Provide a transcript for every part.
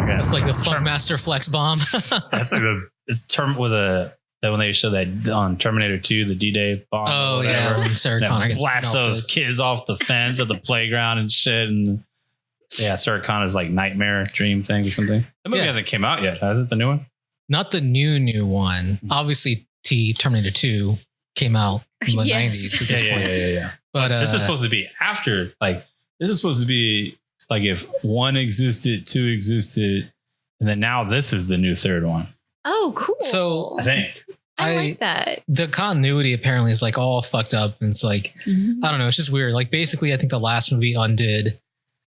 It's like the Funkmaster Flex Bomb. That's like it's term with that when they show that on Terminator 2, the D-Day bomb. Oh yeah, when Sarah Connor gets blast melted. those kids off the fence of the playground and shit. And yeah, Sarah Connor's like nightmare dream thing or something. The movie hasn't came out yet, has it? The new one? Not the new one. Obviously, Terminator 2 came out in the 90s. At this point. Yeah. But this is supposed to be after. Like this is supposed to be like if 1 existed, 2 existed, and then now this is the new third one. Oh, cool. So I think. I like that. The continuity apparently is like all fucked up. And it's like, I don't know. It's just weird. Like basically, I think the last movie undid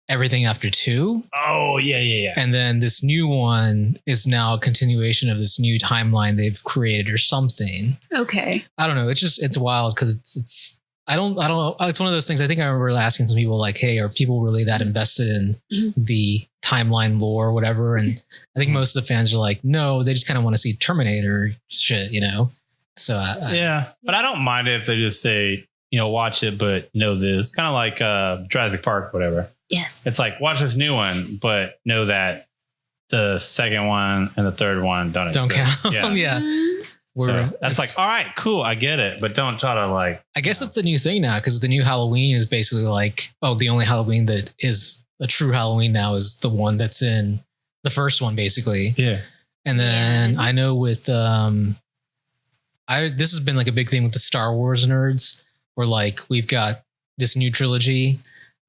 everything after 2. Oh, yeah. And then this new one is now a continuation of this new timeline they've created or something. Okay. I don't know. It's wild because it's I don't know. It's one of those things. I think I remember asking some people like, hey, are people really that invested in the timeline lore or whatever? And I think most of the fans are like, no, they just kind of want to see Terminator shit, you know? So yeah, but I don't mind it if they just say, you know, watch it, but know this. Kind of like Jurassic Park, whatever. Yes. It's like, watch this new one, but know that the second one and the third one don't exist. Count. Yeah. So that's like, all right, cool. I get it. But don't try to like. I guess it's the new thing now because the new Halloween is basically like, the only Halloween that is a true Halloween now is the one that's in the first one, basically. Yeah. And then I know with, this has been like a big thing with the Star Wars nerds where like we've got this new trilogy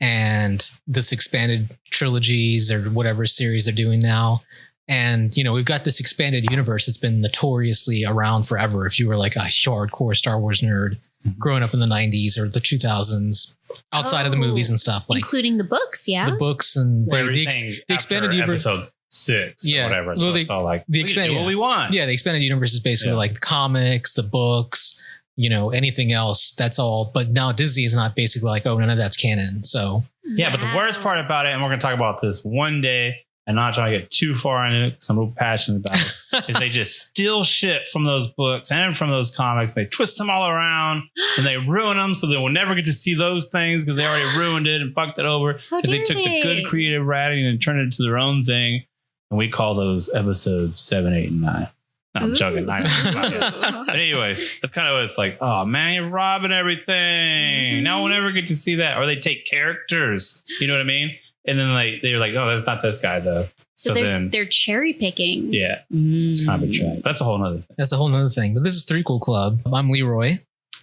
and this expanded trilogies or whatever series they're doing now. And, you know, we've got this expanded universe that's been notoriously around forever. If you were like a hardcore Star Wars nerd growing up in the 90s or the 2000s, outside of the movies and stuff, like including the books, the books and the expanded universe. Episode 6 or whatever. So it's all like, the expanded, what we want. Yeah, the expanded universe is basically like the comics, the books, you know, anything else. That's all. But now Disney is not basically like, oh, none of that's canon. So yeah, but the worst part about it, and we're going to talk about this one day, and not trying to get too far into it because I'm real passionate about it, is they just steal shit from those books and from those comics. They twist them all around and they ruin them so they will never get to see those things because they already ruined it and fucked it over because they took the good creative writing and turned it into their own thing. And we call those episodes 7, 8, and 9. No, I'm joking. 9. But anyways, that's kind of what it's like. Oh man, you're robbing everything. Now we'll never get to see that. Or they take characters. You know what I mean? And then they're like, oh, that's not this guy though. So they're cherry picking. Yeah. It's kind of a trap. That's a whole nother thing. That's a whole nother thing. But this is Threequel Club. I'm Leroy.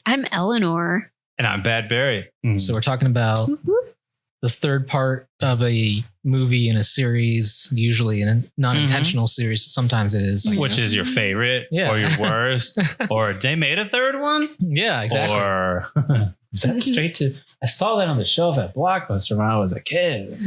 I'm Eleanor. And I'm Bad Barry. So we're talking about the third part of a movie in a series, usually in a non-intentional series. Sometimes it is. Which is your favorite or your worst? Or they made a third one? Yeah, exactly. Or is that straight to... I saw that on the shelf at Blockbuster when I was a kid.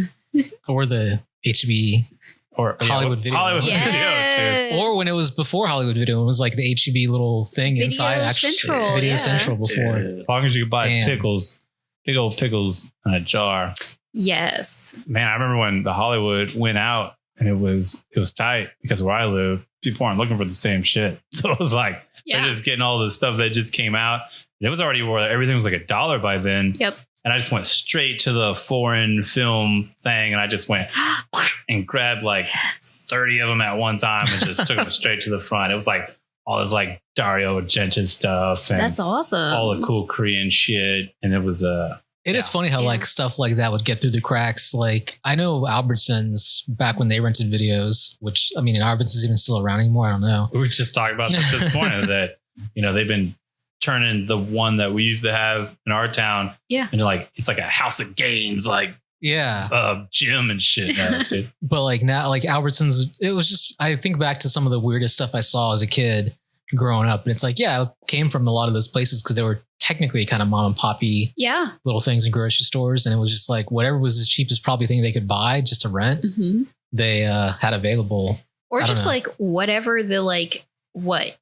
Or the HB or Hollywood Video. Hollywood Video, dude. Or when it was before Hollywood Video, it was like the HB little thing Video inside Central, Video Central before. Dude, as long as you could buy pickles, big old pickles in a jar. Yes. Man, I remember when the Hollywood went out and it was tight because where I live, people aren't looking for the same shit. So it was like, they're just getting all the stuff that just came out. It was already where everything was like $1 by then. Yep. And I just went straight to the foreign film thing and I just went and grabbed like 30 of them at one time and just took them straight to the front. It was like all this like Dario Argento stuff. And that's awesome. All the cool Korean shit. And it was It is funny how like stuff like that would get through the cracks. Like I know Albertsons back when they rented videos, which I mean, Albertsons even still around anymore. I don't know. We were just talking about that this morning that, you know, they've been turning the one that we used to have in our town. Yeah. And like, it's like a House of Gains, like gym and shit now, dude. But like now, like Albertsons, it was just, I think back to some of the weirdest stuff I saw as a kid growing up. And it's like, yeah, it came from a lot of those places because they were technically kind of mom and poppy little things in grocery stores. And it was just like whatever was the cheapest probably thing they could buy just to rent, they had available. Or just like whatever the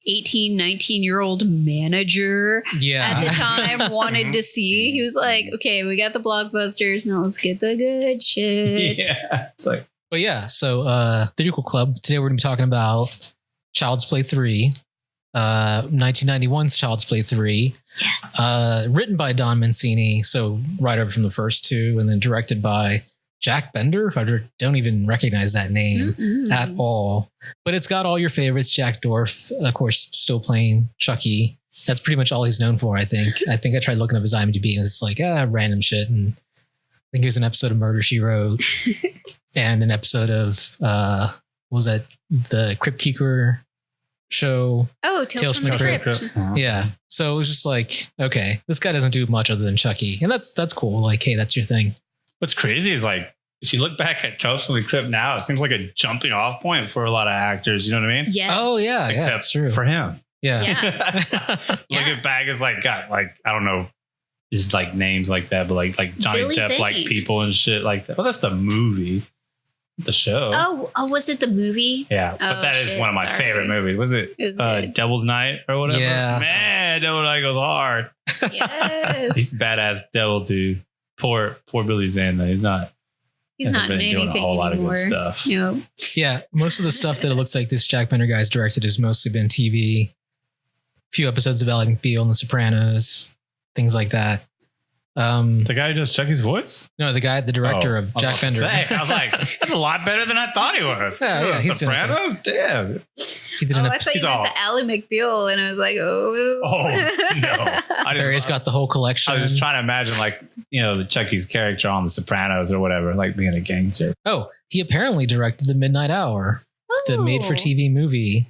18, 19-year-old manager at the time wanted to see. He was like, okay, we got the blockbusters. Now let's get the good shit. Yeah. It's like, but yeah, so the Threequel Club. Today we're going to be talking about Child's Play 3, 1991's Child's Play 3. Yes. Written by Don Mancini, so right over from the first two, and then directed by Jack Bender. I don't even recognize that name at all. But it's got all your favorites. Jack Dorff, of course, still playing Chucky. That's pretty much all he's known for, I think. I tried looking up his IMDb and it's like, random shit. And I think it was an episode of Murder, She Wrote and an episode of, what was that? The Crypt Keeper show. Oh, Tales from the Crypt. Yeah. So it was just like, okay, this guy doesn't do much other than Chucky. And that's cool. Like, hey, that's your thing. What's crazy is like, if you look back at Tales from the Crypt now, it seems like a jumping off point for a lot of actors. You know what I mean? Yes. Oh, yeah. Except that's true. for him. Yeah. Looking back, it's like, got like, I don't know, his like names like that, but like Johnny Billy Depp, Zane. like people and shit like that. Well, that's the movie. The show. Oh, was it the movie? Yeah, but that is one of my favorite movies. Was it Devil's Night or whatever? Yeah. Man, Devil's Night goes hard. Yes. He's a badass devil dude. Poor Billy Zane though. He's not not been doing a whole lot of good stuff. No. Yeah. Most of the stuff that it looks like this Jack Bender guy's directed has mostly been TV. A few episodes of Ally McBeal and The Sopranos, things like that. The guy who does Chucky's voice? No, the director of Jack Bender. I was like, that's a lot better than I thought he was. Yeah, he's Sopranos? Damn. He did I thought you meant the Ally McBeal, and I was like, oh. Oh, no. He's got the whole collection. I was just trying to imagine, like, the Chucky's character on The Sopranos or whatever, like being a gangster. Oh, he apparently directed The Midnight Hour, the made-for-TV movie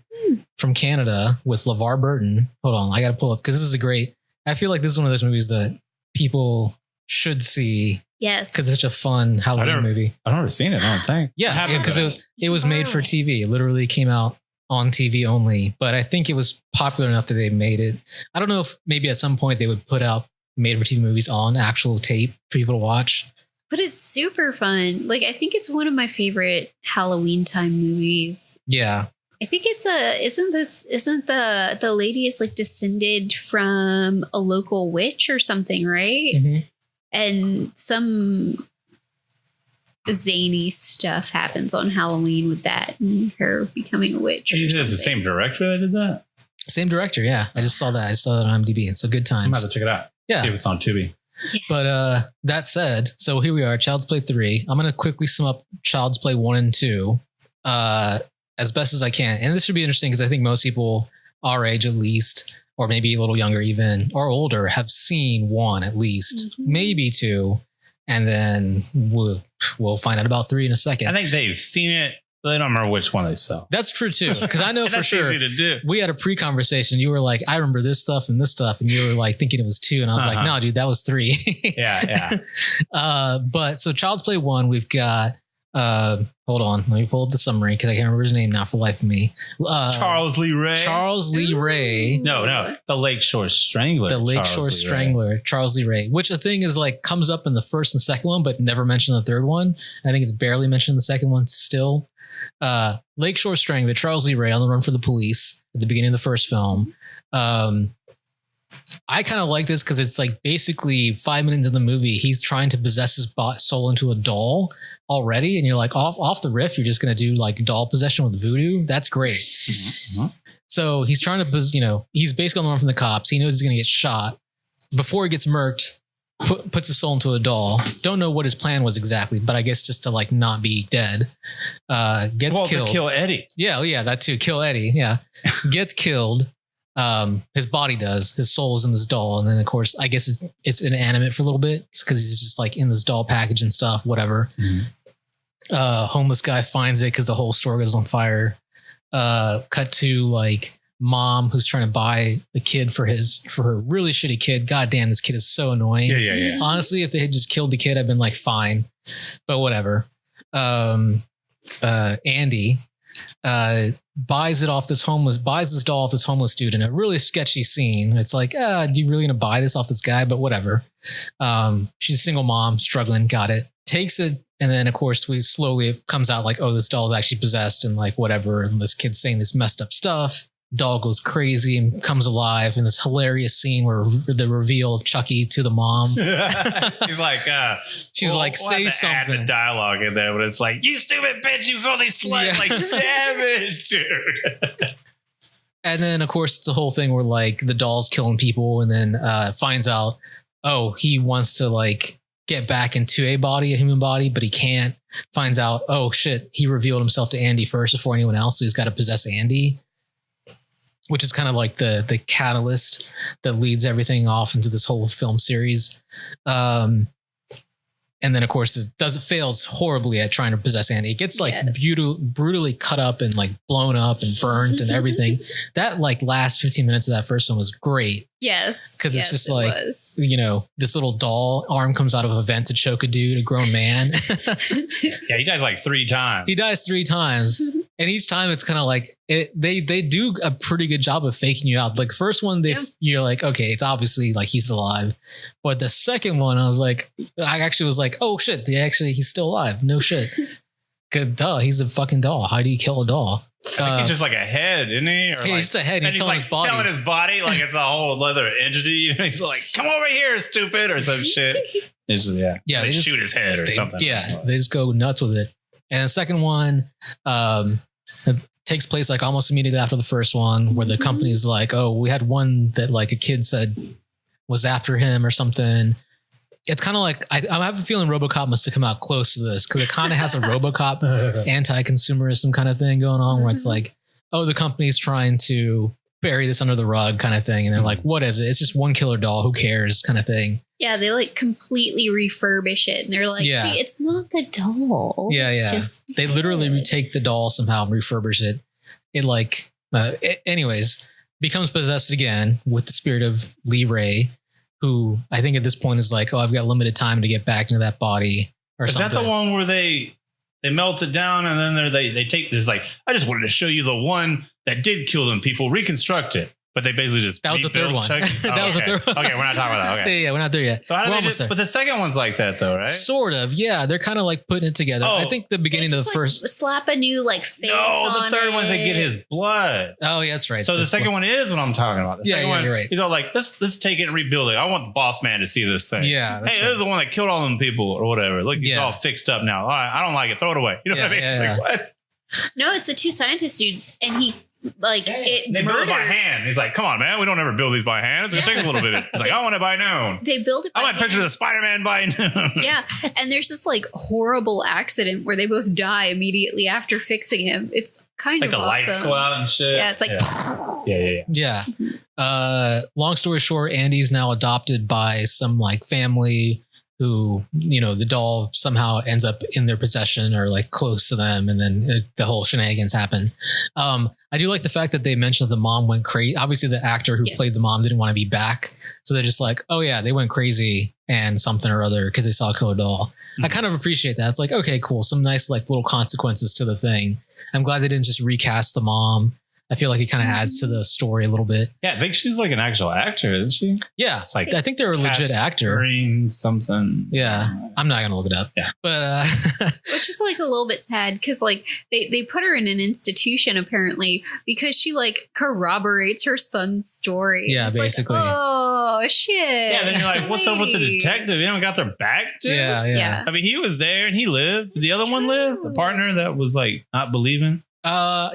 from Canada with LeVar Burton. Hold on, I got to pull up, because this is I feel like this is one of those movies that people should see. Yes. Because it's such a fun Halloween movie. I've never seen it, I don't think. Yeah, because it was made for TV. It literally came out on TV only. But I think it was popular enough that they made it. I don't know if maybe at some point they would put out made for TV movies on actual tape for people to watch. But it's super fun. Like, I think it's one of my favorite Halloween time movies. Yeah. I think it's isn't the lady is like descended from a local witch or something, right? Mm-hmm. And some zany stuff happens on Halloween with that and her becoming a witch. You said it's the same director that did that? Same director, yeah. I just saw that. I saw that on IMDb. It's a good time. I'm about to check it out. Yeah. See if it's on Tubi. Yes. But that said, so here we are, Child's Play 3. I'm going to quickly sum up Child's Play 1 and 2 as best as I can. And this should be interesting because I think most people our age at least, or maybe a little younger even, or older, have seen 1 at least, maybe 2. And then we'll find out about 3 in a second. I think they've seen it. But they don't remember which one they saw. That's true too. Because I know for sure easy to do. We had a pre-conversation. You were like, I remember this stuff and this stuff. And you were like thinking it was 2. And I was like, no, dude, that was 3. Yeah. But so Child's Play 1, we've got, hold on, let me pull up the summary because I can't remember his name now for the life of me. Charles Lee Ray. Charles Lee Ray. No. The Lakeshore Strangler. The Lakeshore Strangler, Charles Lee Ray, which the thing is like comes up in the first and second one, but never mentioned in the third one. I think it's barely mentioned in the second one still. Lakeshore Strangler, Charles Lee Ray on the run for the police at the beginning of the first film. I kind of like this because it's like basically 5 minutes in the movie, he's trying to possess his soul into a doll already. And you're like, off the riff, you're just going to do like doll possession with voodoo. That's great. So he's trying to, he's basically on the run from the cops. He knows he's going to get shot. Before he gets murked, puts his soul into a doll. Don't know what his plan was exactly, but I guess just to like not be dead. Gets killed. To kill Eddie. Yeah, that too. Kill Eddie. Yeah. Gets killed. His body does. His soul is in this doll. And then, of course, I guess it's inanimate for a little bit because he's just like in this doll package and stuff, whatever. Homeless guy finds it because the whole store goes on fire. Cut to like mom who's trying to buy a kid for her really shitty kid. God damn, this kid is so annoying. Yeah. Honestly, if they had just killed the kid, I'd been like, fine. But whatever. Andy buys this doll off this homeless dude in a really sketchy scene. It's like, do you really gonna buy this off this guy? But whatever. She's a single mom, struggling, got it. Takes it, and then of course it comes out like, oh, this doll is actually possessed and like whatever. And this kid's saying this messed up stuff. Doll goes crazy and comes alive in this hilarious scene where the reveal of Chucky to the mom. He's like, she's like, say something. Add the dialogue in there, but it's like, you stupid bitch, you filthy slut. Yeah. Like, damn it, dude. And then of course it's the whole thing where like the doll's killing people, and then finds out, oh, he wants to like get back into a human body, but he can't. Finds out, oh shit, he revealed himself to Andy first before anyone else, so he's got to possess Andy, which is kind of like the catalyst that leads everything off into this whole film series. And then, of course, it fails horribly at trying to possess Andy. It gets like brutally cut up and like blown up and burnt and everything. That like last 15 minutes of that first one was great. Yes. Because it's just like, this little doll arm comes out of a vent to choke a dude, a grown man. Yeah, he dies like 3 times. He dies 3 times. And each time it's kind of like they do a pretty good job of faking you out. Like the first one, you're like, okay, it's obviously like he's alive. But the second one, I actually was like, oh shit, he's still alive. No shit. Good, duh, he's a fucking doll. How do you kill a doll? He's just like a head, isn't he? Or he's just a head. He's telling like his body like it's a whole other entity. He's like, come over here, stupid, or some shit. It's just, they just shoot his head or something. Yeah, they just go nuts with it. And the second one it takes place like almost immediately after the first one, where the company's like, oh, we had one that like a kid said was after him or something. It's kind of like, I have a feeling RoboCop must have come out close to this, because it kind of has a RoboCop anti-consumerism kind of thing going on, where it's like, oh, the company's trying to bury this under the rug kind of thing. And they're like, what is it? It's just one killer doll. Who cares kind of thing. Yeah, they like completely refurbish it. And they're like, see, it's not the doll. Yeah, it's they literally retake the doll somehow and refurbish it. It like, anyways, becomes possessed again with the spirit of Lee Ray, who I think at this point is like, oh, I've got limited time to get back into that body or something. Is that the one where they melt it down and then they take, there's like, I just wanted to show you the one that did kill them people, reconstruct it. But they basically just that was the third one. That was the third one. Okay, we're not talking about that. Okay. Yeah, we're not there yet. So how do they do, but the second one's like that though, right? Sort of. Yeah, they're kind of like putting it together. I think the beginning of the first slap a new like face. No, the third one's they get his blood. Oh, yeah, that's right. So the second one is what I'm talking about. The second one, you're right. He's all like, let's take it and rebuild it. I want the boss man to see this thing. Yeah. Hey, this is the one that killed all them people or whatever. Look, he's all fixed up now. All right, I don't like it. Throw it away. You know what I mean? It's like, what? No, it's the 2 scientist dudes, and he. Like they build it by hand. He's like, come on, man, we don't ever build these by hand. It's gonna take a little bit. He's like, I want it by noon. They build it by hand. I want pictures of Spider-Man by noon. Yeah. And there's this like horrible accident where they both die immediately after fixing him. It's kind of like the lights go out and shit. Yeah, it's like yeah. Long story short, Andy's now adopted by some like family who, the doll somehow ends up in their possession or like close to them. And then the whole shenanigans happen. I do like the fact that they mentioned that the mom went crazy. Obviously the actor who played the mom didn't want to be back. So they're just like, oh yeah, they went crazy and something or other because they saw a killer doll. I kind of appreciate that. It's like, okay, cool. Some nice like little consequences to the thing. I'm glad they didn't just recast the mom. I feel like it kind of adds to the story a little bit. Yeah, I think she's like an actual actor, isn't she? Yeah, it's like I think they're a legit actor. Something. Yeah, I'm not gonna look it up. Yeah, but which is like a little bit sad because like they put her in an institution apparently because she like corroborates her son's story. Yeah, it's basically. Like, oh shit. Yeah, then you're like, what's up with the detective? You haven't got their back, dude? Yeah. I mean, he was there and he lived. Did the other one live? The partner that was like not believing.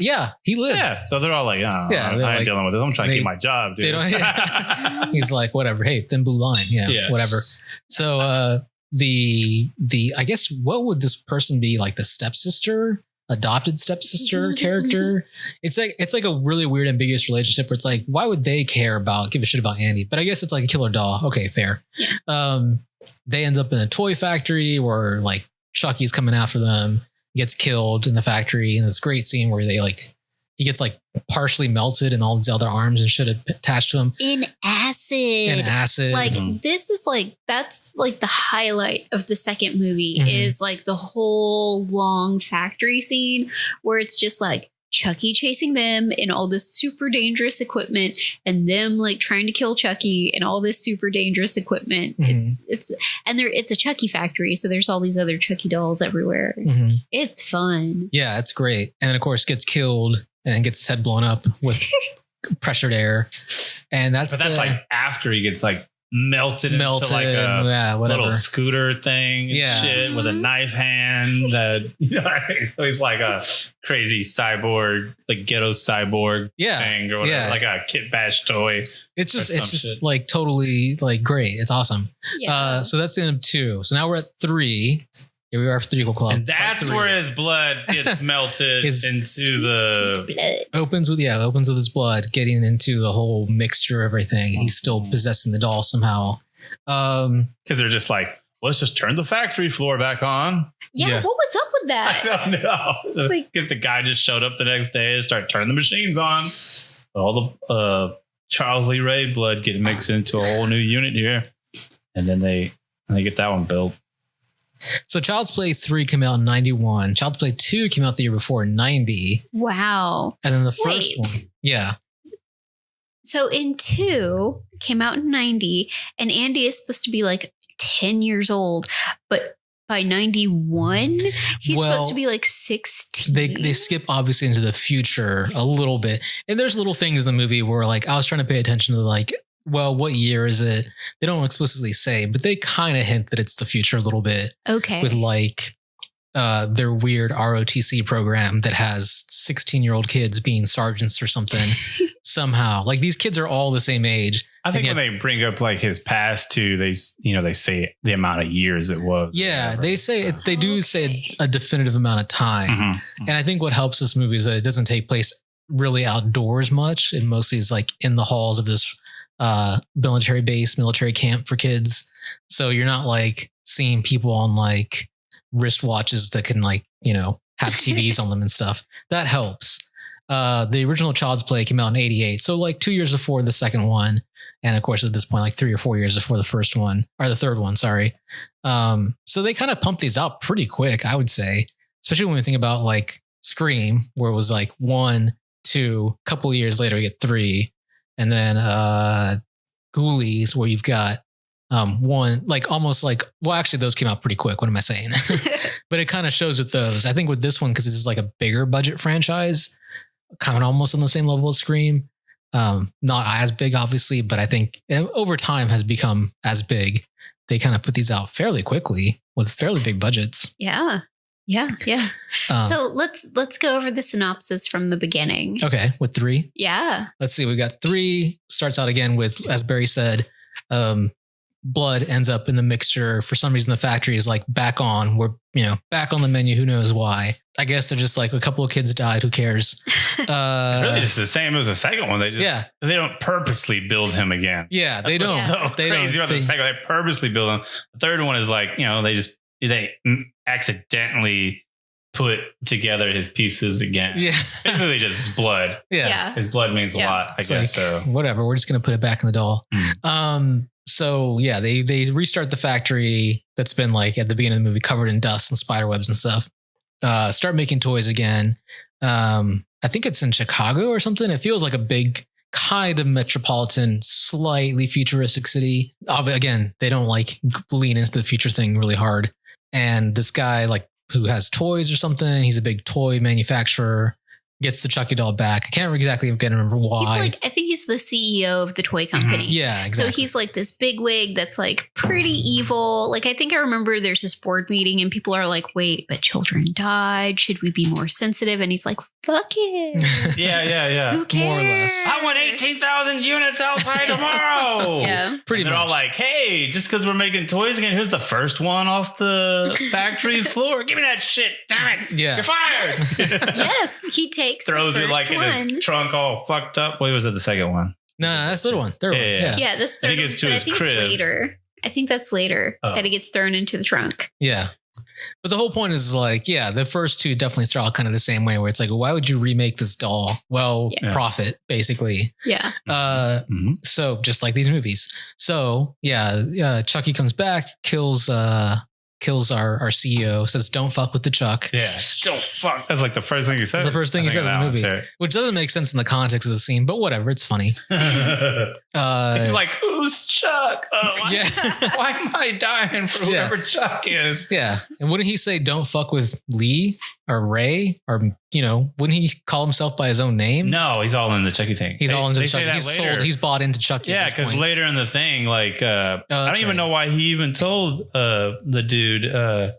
Yeah, he lived. Yeah, so they're all like, oh, yeah, I ain't like, dealing with this. I'm trying to keep my job, dude. He's like, whatever. Hey, thin blue line. Yeah, whatever. So the I guess what would this person be, like the stepsister, adopted stepsister character? It's like a really weird ambiguous relationship where it's like, why would they give a shit about Andy? But I guess it's like a killer doll. Okay, fair. They end up in a toy factory where like Chucky's coming after them. Gets killed in the factory, and this great scene where he gets like partially melted and all these other arms and shit attached to him in acid. Like this is like, that's like the highlight of the second movie is like the whole long factory scene where it's just like Chucky chasing them in all this super dangerous equipment and them like trying to kill Chucky and all this super dangerous equipment. It's a Chucky factory. So there's all these other Chucky dolls everywhere. It's fun. Yeah, it's great. And of course gets killed and gets his head blown up with pressured air. And that's like after he gets like melted into like a little scooter thing and shit with a knife hand that so he's like a crazy cyborg, like ghetto cyborg thing or whatever, like a Kit Bash toy. It's just like totally like great. It's awesome. So that's the end of 2. So now we're at 3. Here we are for Threequel Club. And that's where his blood gets melted into the opens with his blood getting into the whole mixture of everything. He's still possessing the doll somehow. Because they're just like, let's just turn the factory floor back on. Yeah, what was up with that? I don't know. Because the guy just showed up the next day and started turning the machines on. All the Charles Lee Ray blood get mixed into a whole new unit here. And then they get that one built. So Child's Play 3 came out in 91. Child's Play 2 came out the year before in 90. Wow. And then the first one. Yeah. So in 2 came out in 90 and Andy is supposed to be like 10 years old, but by 91 he's supposed to be like 16. They skip obviously into the future a little bit. And there's little things in the movie where like I was trying to pay attention to like, well, what year is it? They don't explicitly say, but they kind of hint that it's the future a little bit. Okay. With like their weird ROTC program that has 16-year-old kids being sergeants or something somehow. Like these kids are all the same age. I think when they bring up like his past too, they say the amount of years it was. Yeah, they say they do say a definitive amount of time. Mm-hmm. And I think what helps this movie is that it doesn't take place really outdoors much. It mostly is like in the halls of this military camp for kids. So you're not like seeing people on like wristwatches that can like, have TVs on them and stuff. That helps. The original Child's Play came out in 88. So like 2 years before the second one. And of course, at this point, like 3 or 4 years before the first one or the third one, sorry. So they kind of pumped these out pretty quick, I would say, especially when we think about like Scream, where it was like 1, 2, a couple of years later, we get 3. And then Ghoulies, where you've got 1, like almost like, well, actually, those came out pretty quick. What am I saying? But it kind of shows with those. I think with this one, because it's like a bigger budget franchise, kind of almost on the same level as Scream. Not as big, obviously, but I think over time has become as big. They kind of put these out fairly quickly with fairly big budgets. Yeah. So let's go over the synopsis from the beginning. Okay, with 3. Yeah. Let's see. We got 3. Starts out again with, as Barry said, blood ends up in the mixture. For some reason, the factory is like back on. We're back on the menu. Who knows why? I guess they're just like a couple of kids died. Who cares? It's really just the same as the second one. They don't purposely build him again. Yeah, they don't. So they crazy don't. About the second. They purposely build him. The third one is like they accidentally put together his pieces again. Yeah. Basically just his blood. Yeah. His blood means a lot, I guess. So whatever. We're just going to put it back in the doll. So yeah, they restart the factory that's been like at the beginning of the movie covered in dust and spider webs and stuff. Start making toys again. I think it's in Chicago or something. It feels like a big kind of metropolitan, slightly futuristic city. Again, they don't like lean into the future thing really hard. And this guy like who has toys or something, he's a big toy manufacturer, gets the Chucky doll back. I can't exactly remember why. I think he's the CEO of the toy company. Yeah, exactly. So he's like this bigwig that's like pretty evil. Like I think I remember there's this board meeting and people are like, wait, but children died. Should we be more sensitive? And he's like, fuck it. Yeah. Who cares? More or less. I want 18,000 units outside tomorrow. Yeah. Pretty much. They're all like, hey, just because we're making toys again, here's the first one off the factory floor. Give me that shit. Damn it. Yeah. You're fired. Yes. He takes throws the it like one. in his trunk all fucked up. Wait, was it the second one? No, that's the third one. Third one. Yeah. This third I think it's to one, his crib. Later. I think that's later that it gets thrown into the trunk. Yeah. But the whole point is like, the first 2 definitely start out kind of the same way where it's like, why would you remake this doll? Well, profit, basically. Yeah. So just like these movies. So Chucky comes back, kills our CEO, says, don't fuck with the Chuck. Yeah. Don't fuck. That's like the first thing he says. That's the first thing he says in the movie, which doesn't make sense in the context of the scene, but whatever. It's funny. He's like, who's Chuck? Why am I dying for whoever Chuck is? Yeah. And wouldn't he say, don't fuck with Lee? or Ray, or wouldn't he call himself by his own name? No, he's all in the Chucky thing. He's all into they Chucky. say that He's later. sold. He's bought into Chucky. Yeah, because later in the thing, like I don't even know why he even told the dude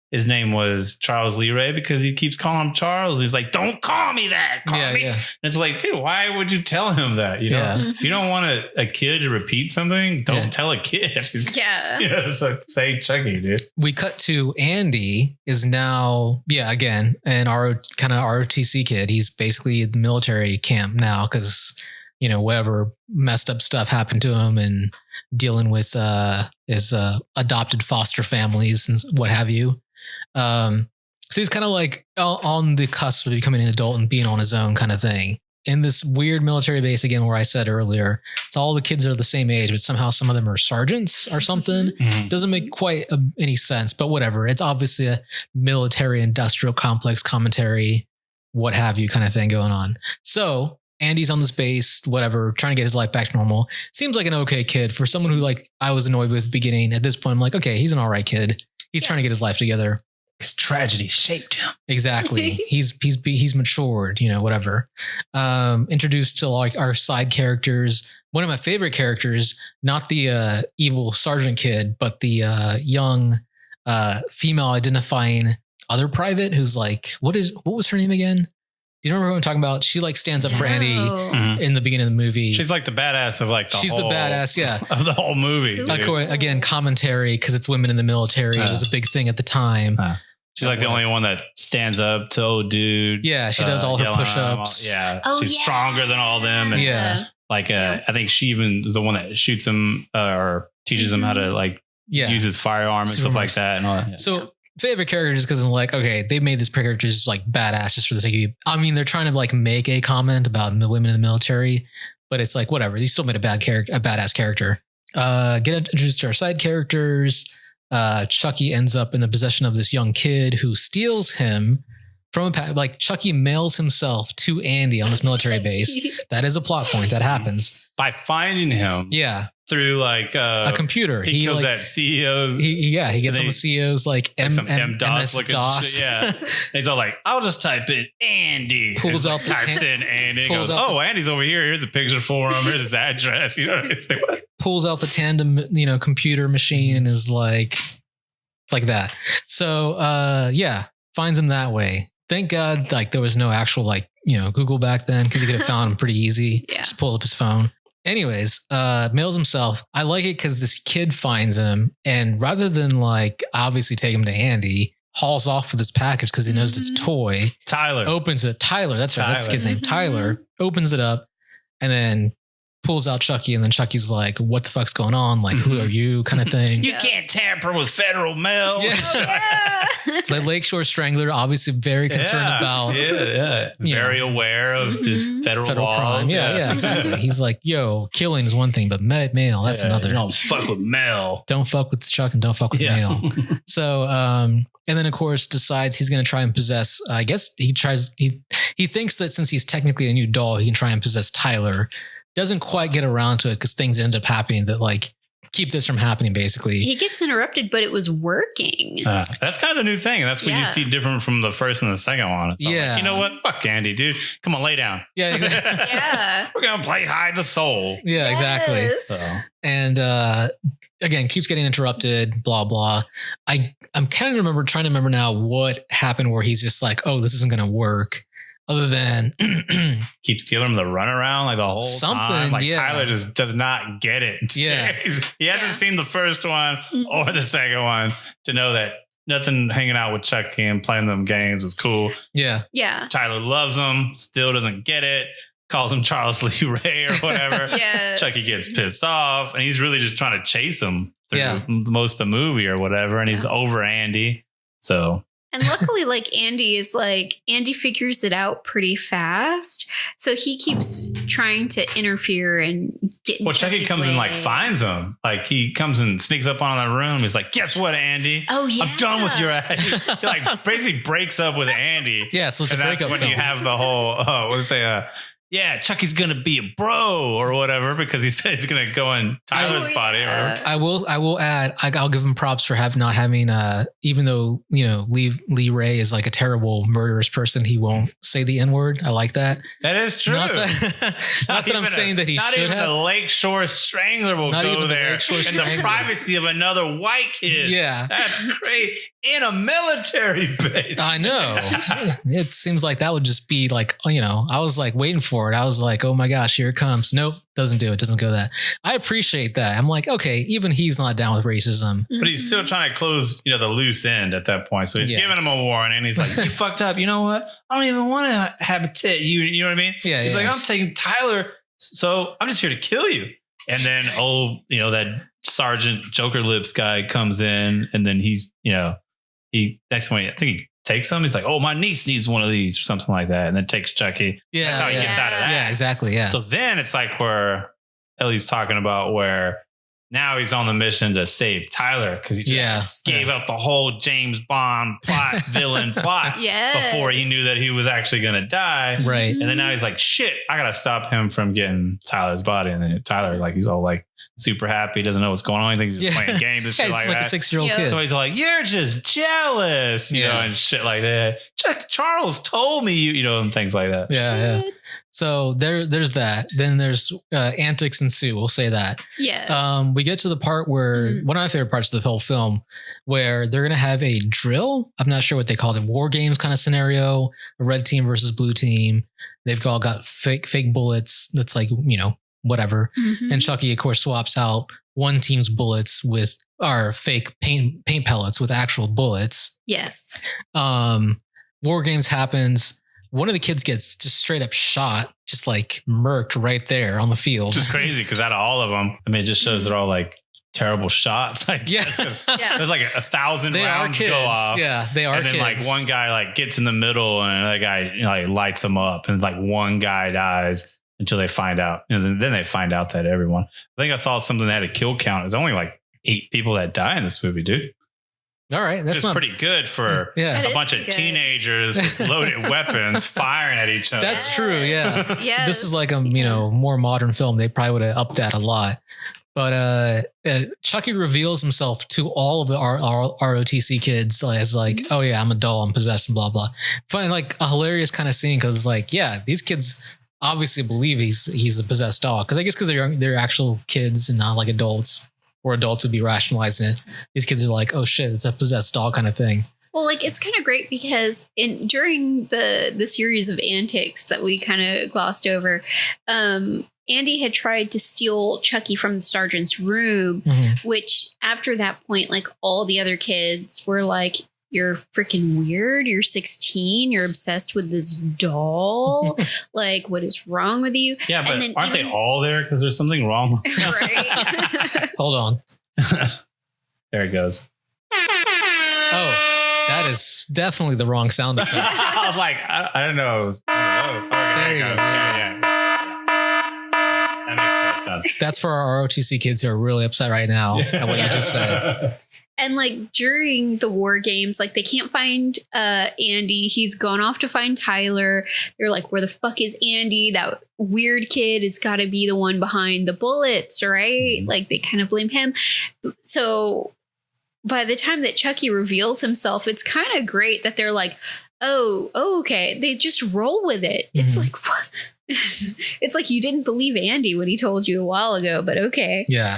his name was Charles Lee Ray, because he keeps calling him Charles. He's like, don't call me that. Call me. Yeah. And it's like, dude, why would you tell him that? If you don't want a kid to repeat something, don't tell a kid. Yeah. So say Chucky, dude. We cut to Andy is now, again, an kind of ROTC kid. He's basically at the military camp now because, whatever messed up stuff happened to him and dealing with his adopted foster families and what have you. So he's kind of like on the cusp of becoming an adult and being on his own kind of thing. In this weird military base, again, where I said earlier, it's all the kids are the same age, but somehow some of them are sergeants or something. Doesn't make quite any sense, but whatever. It's obviously a military industrial complex commentary, what have you kind of thing going on. So Andy's on this base, whatever, trying to get his life back to normal. Seems like an okay kid for someone who I was annoyed with at the beginning. At this point, I'm like, okay, he's an all right kid. He's trying to get his life together. His tragedy shaped him. Exactly. He's matured, whatever. Introduced to our side characters. One of my favorite characters, not the evil sergeant kid, but the young female identifying other private who's like, what was her name again? Do you remember what I'm talking about? She stands up for Andy in the beginning of the movie. She's like the badass of she's the badass, of the whole movie. Again, commentary because it's women in the military. It was a big thing at the time. She's like the only one that stands up to old dude. Yeah, she does all her push-ups. She's stronger than all of them. And I think she even is the one that shoots him or teaches him how to use his firearm and stuff like that and all that. So favorite character just because okay, they made this character just badass just for the sake of, I mean, they're trying to make a comment about the women in the military, but it's whatever. They still made a badass character. Get introduced to our side characters. Chucky ends up in the possession of this young kid who steals him from Chucky mails himself to Andy on this military base. That is a plot point that happens by finding him. Yeah. Through a computer. He kills that CEO's. He gets on the CEO's MS-DOS. Yeah. He's all like, I'll just type in Andy. Pulls out types in Andy. Goes, Andy's over here. Here's a picture for him. Here's his address. It's what? Pulls out the tandem, computer machine and is like that. So, finds him that way. Thank God, there was no actual Google back then because he could have found him pretty easy. Yeah. Just pull up his phone. Anyways, mails himself. I like it because this kid finds him and rather than obviously take him to Andy, hauls off with this package because he knows it's a toy. Tyler opens it. Tyler, that's right. That's the kid's name. Tyler opens it up and then pulls out Chucky and then Chucky's like, what the fuck's going on? Who are you kind of thing. You can't tamper with federal mail. The Lakeshore Strangler, obviously very concerned about. Very aware of his federal laws. Crime. Yeah, exactly. He's like, yo, killing is one thing, but mail, that's another. You don't fuck with mail. Don't fuck with Chuck and don't fuck with mail. So, and then of course decides he's going to try and possess, I guess he thinks that since he's technically a new doll, he can try and possess Tyler. Doesn't quite get around to it because things end up happening that keep this from happening basically. He gets interrupted, but it was working. That's kind of the new thing. And that's what you see different from the first and the second one. It's you know what? Fuck Andy, dude. Come on, lay down. Yeah, exactly. We're going to play hide the soul. Yeah, exactly. So. And again, keeps getting interrupted, blah, blah. I'm trying to remember now what happened where he's just like, oh, this isn't going to work. Other than keeps giving him the runaround the whole time. Tyler just does not get it. Yeah. He hasn't seen the first one or the second one to know that nothing hanging out with Chucky and playing them games was cool. Yeah. Yeah. Tyler loves him, still doesn't get it, calls him Charles Lee Ray or whatever. Yes. Chucky gets pissed off and he's really just trying to chase him through most of the movie or whatever. And he's over Andy. So. And luckily, Andy figures it out pretty fast. So he keeps trying to interfere and get. Well, Chucky comes and finds him. He comes and sneaks up on the room. He's like, guess what, Andy? Oh, yeah. I'm done with your ass. He basically breaks up with Andy. Yeah, so it's a breakup when film. you have the whole, yeah, Chucky's gonna be a bro or whatever because he said he's gonna go in Tyler's body. Or whatever. I will add. I'll give him props for not having. Even though Lee Ray is like a terrible murderous person, he won't say the N-word. I like that. That is true. Not that I'm saying that he should have. Not even the Lakeshore Strangler will go there in the privacy of another white kid. Yeah, that's great in a military base. I know. It seems like that would just be like I was like waiting for it. I was like, oh my gosh, here it comes. Nope, doesn't do it. Doesn't go that. I appreciate that. I'm like, okay, even he's not down with racism. But he's still trying to close, the loose end at that point. So he's giving him a warning. He's like, you fucked up. You know what? I don't even want to have a tit. You know what I mean? Yeah. He's like, I'm taking Tyler. So I'm just here to kill you. And then, that Sergeant Joker Lips guy comes in and then he's, next one, I think he takes him. He's like, oh, my niece needs one of these or something like that. And then takes Chucky. Yeah. That's how he gets out of that. Yeah, exactly. Yeah. So then it's like where Ellie's talking about where now he's on the mission to save Tyler because he just gave up the whole James Bond villain plot before he knew that he was actually going to die. Right. And then now he's like, shit, I got to stop him from getting Tyler's body. And then Tyler, he's all like super happy. Doesn't know what's going on. He thinks he's just playing games and shit like that. He's like a 6-year-old kid. So he's like, you're just jealous, and shit like that. Charles told me, and things like that. Yeah. Yeah. So there's that. Then there's antics ensue. We'll say that. Yeah. We get to the part where one of my favorite parts of the whole film, where they're gonna have a drill. I'm not sure what they call it. War games kind of scenario. A red team versus blue team. They've all got fake bullets. That's like whatever. Mm-hmm. And Chucky, of course, swaps out one team's bullets with our fake paint pellets with actual bullets. Yes. War games happens. One of the kids gets just straight up shot, just like murked right there on the field. Which is crazy because out of all of them, it just shows they're all like terrible shots. There's like 1,000 rounds go off. Yeah, they are. And then kids. One guy gets in the middle and that guy lights them up, and one guy dies until they find out, and then they find out that everyone. I think I saw something that had a kill count. There's only 8 people that die in this movie, dude. All right, that's pretty good for a bunch of teenagers with loaded weapons firing at each other. That's true. Yeah. Yeah. This is like a more modern film. They probably would have upped that a lot. But Chucky reveals himself to all of the ROTC kids as like, oh yeah, I'm a doll, I'm possessed, and blah blah. Find a hilarious kind of scene because these kids obviously believe he's a possessed doll because I guess because they're actual kids and not like adults. Or adults would be rationalizing it. These kids are like, oh shit, it's a possessed doll kind of thing. Well, it's kind of great because during the series of antics that we kind of glossed over, Andy had tried to steal Chucky from the sergeant's room, which after that point, all the other kids were like, you're freaking weird. You're 16. You're obsessed with this doll. What is wrong with you? Yeah, but aren't they all there? Because there's something wrong. Right. Hold on. There it goes. Oh, that is definitely the wrong sound effect. I was like, I don't know. There you go. Yeah. That makes more sense. That's for our ROTC kids who are really upset right now at what you just said. And during the war games, they can't find Andy. He's gone off to find Tyler. They're like, where the fuck is Andy? That weird kid has got to be the one behind the bullets, right? They kind of blame him. So by the time that Chucky reveals himself, it's kind of great that they're like, oh, okay. They just roll with it. It's like, what? It's like you didn't believe Andy when he told you a while ago, but okay. Yeah.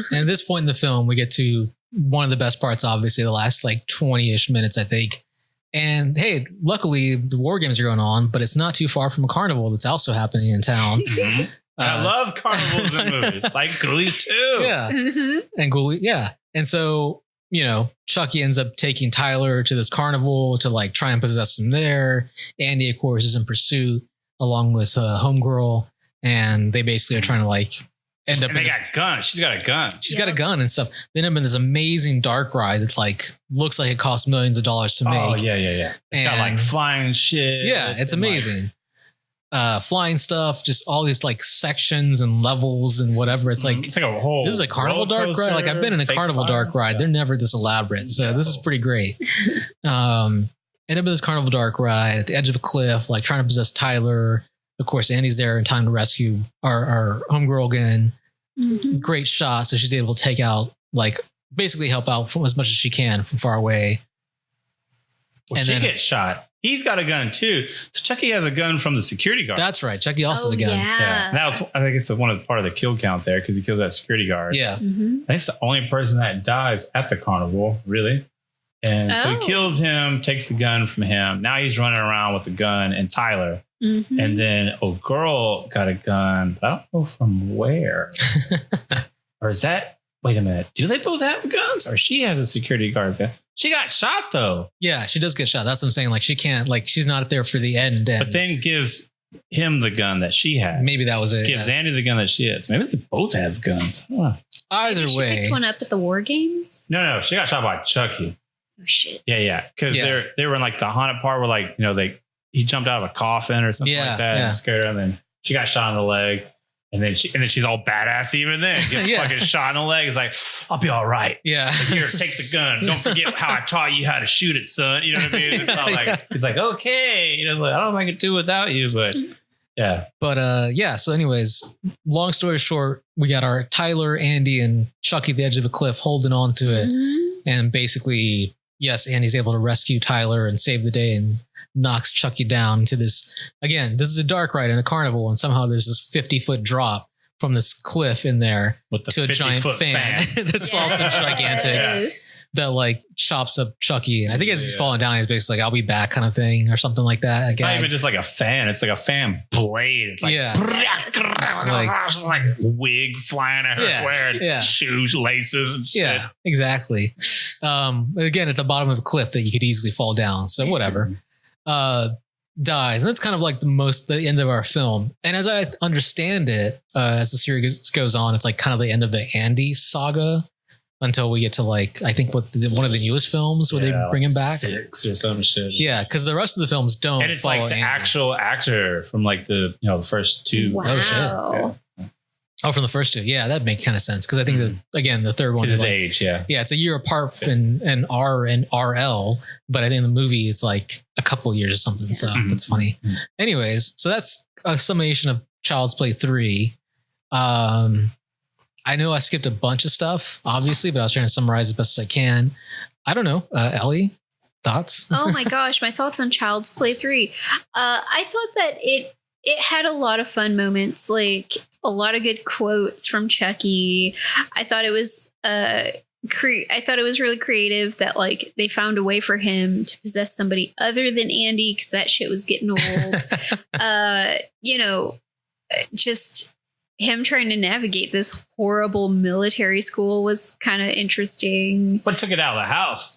And at this point in the film, we get to one of the best parts, obviously, the last 20-ish minutes, I think. And hey, luckily the war games are going on, but it's not too far from a carnival that's also happening in town. I love carnivals in movies, like Ghoulies too. Yeah. And Ghoulies, yeah. And so, Chucky ends up taking Tyler to this carnival to try and possess him there. Andy, of course, is in pursuit along with Homegirl. And they basically are trying to end up. And they got guns. She's got a gun. She's got a gun and stuff. They end up in this amazing dark ride that's looks like it costs millions of dollars to make. Oh yeah. It's got flying shit. Yeah, it's amazing. Flying stuff, just all these sections and levels and whatever. It's it's like a whole. This is a carnival dark ride. I've been in a carnival dark ride. They're never this elaborate. So this is pretty great. End up in this carnival dark ride at the edge of a cliff, trying to possess Tyler. of course, Andy's there in time to rescue our homegirl again. Mhm. Great shot. So she's able to take out, like, basically help out from as much as she can from far away. Well, And she then- gets shot. He's got a gun too. So Chucky has a gun from the security guard. That's right. Chucky also has a gun. Yeah. And that was, I think it's one of the part of the kill count there because he kills that security guard. Yeah. Mhm. I think it's the only person that dies at the carnival, really. And so he Oh. kills him, takes the gun from him. Now he's running around with the gun and Tyler. Mhm. And then a girl got a gun, but I don't know from where. Or is that, wait a minute, do they both have guns? Or she has a security guard's gun? She got shot though. Yeah, she does get shot. That's what I'm saying. Like, she can't, like, she's not there for the end. But then gives him the gun that she had. maybe that was it. Gives yeah. Andy the gun that she has. Maybe they both have guns. I don't know. Either Maybe she way. picked one up at the War Games. No, she got shot by Chucky. Oh shit. Yeah. Because Yeah. they were in like the haunted part where like, he jumped out of a coffin or something Yeah, like that yeah. and scared her. And then she got shot in the leg. And then she's all badass even then. Gets Yeah. fucking shot in the leg. It's like, I'll be all right. Yeah. Here, take the gun. Don't forget how I taught you how to shoot it, son. You know what I mean? It's all like, Yeah. he's like, okay. Like, I don't know if I could do without you, but yeah. But yeah, so anyways, long story short, we got our Tyler, Andy, and Chucky at the edge of a cliff holding on to it. Mhm. And basically, yes, Andy's able to rescue Tyler and save the day and knocks Chucky down to this. Again, this is a dark ride in the carnival, and somehow there's this 50-foot drop from this cliff in there With the to a giant 50-foot fan, that's also gigantic Yes. that like chops up Chucky. And I think as he's Yeah. falling down, he's basically like, I'll be back kind of thing or something like that. It's not even just like a fan. It's like a fan blade. It's like, Yeah. it's like wig flying everywhere and yeah. shoes, laces and shit. Yeah, exactly. Again, at the bottom of a cliff that you could easily fall down. So whatever. Dies. And that's kind of like the end of our film. And as I understand it, as the series goes on, it's like kind of the end of the Andy saga until we get to like, I think one of the newest films where they bring him back. 6 or some shit. Yeah, because the rest of the films don't. And it's follow like the Andy. actual actor from like the first two. Wow. Oh, shit. Yeah. Oh, from the first two. Yeah, that makes kind of sense. Because I think the third one His is like, age, yeah. yeah, it's a year apart in R and RL, but I think in the movie it's like a couple years or something. So Mhm. that's funny. Mhm. Anyways, so that's a summation of Child's Play 3. I know I skipped a bunch of stuff, obviously, but I was trying to summarize as best as I can. I don't know. Ellie, thoughts? Oh my gosh, my thoughts on Child's Play 3. I thought that it had a lot of fun moments, like a lot of good quotes from Chucky. I thought it was I thought it was really creative that like they found a way for him to possess somebody other than Andy because that shit was getting old. Just him trying to navigate this horrible military school was kind of interesting. But took it out of the house,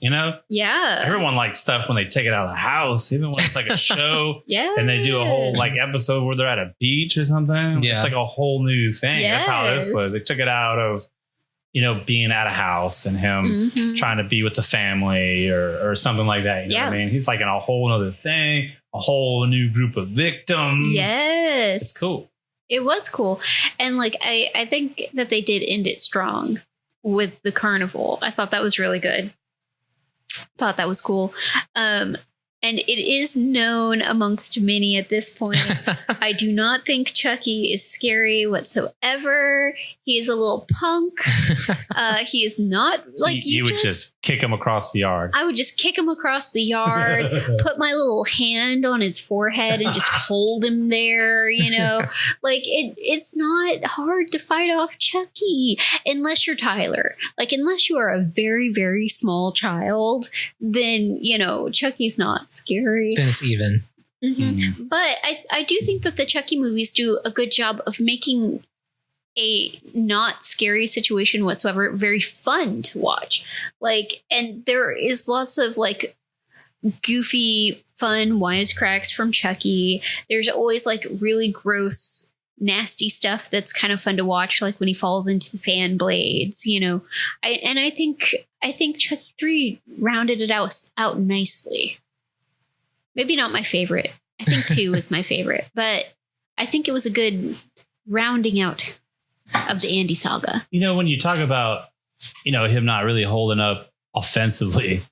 Yeah. Everyone likes stuff when they take it out of the house, even when it's like a show Yeah. and they do a whole like episode where they're at a beach or something. Yeah. It's like a whole new thing. That's how this Yes. was. They took it out of, being at a house and him Mhm. trying to be with the family or something like that. You know what I mean? He's like in a whole other thing, a whole new group of victims. Yes. It's cool. It was cool. And like I think that they did end it strong with the carnival. I thought that was really good. Thought that was cool. And it is known amongst many at this point. I do not think Chucky is scary whatsoever. He is a little punk. He is not So like you would just kick him across the yard. I would just kick him across the yard, put my little hand on his forehead and just hold him there, Like it's not hard to fight off Chucky unless you're Tyler. Like unless you are a very, very small child, then Chucky's not scary. Then it's even. Mhm. But I do think that the Chucky movies do a good job of making a not scary situation whatsoever very fun to watch. Like, and there is lots of like goofy, fun wisecracks from Chucky. There's always like really gross, nasty stuff that's kind of fun to watch, like when he falls into the fan blades, I think Chucky 3 rounded it out nicely. Maybe not my favorite. I think 2 is my favorite, but I think it was a good rounding out of the Andy saga. When you talk about, him not really holding up offensively.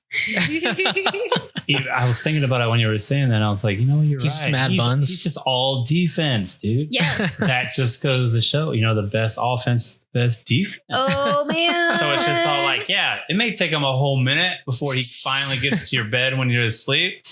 I was thinking about it when you were saying that. And I was like, you're he's right. Just mad buns. He's just all defense, dude. Yes. That just goes to show, the best offense, the best defense. Oh, man. So it's just all like, yeah, it may take him a whole minute before he finally gets to your bed when you're asleep.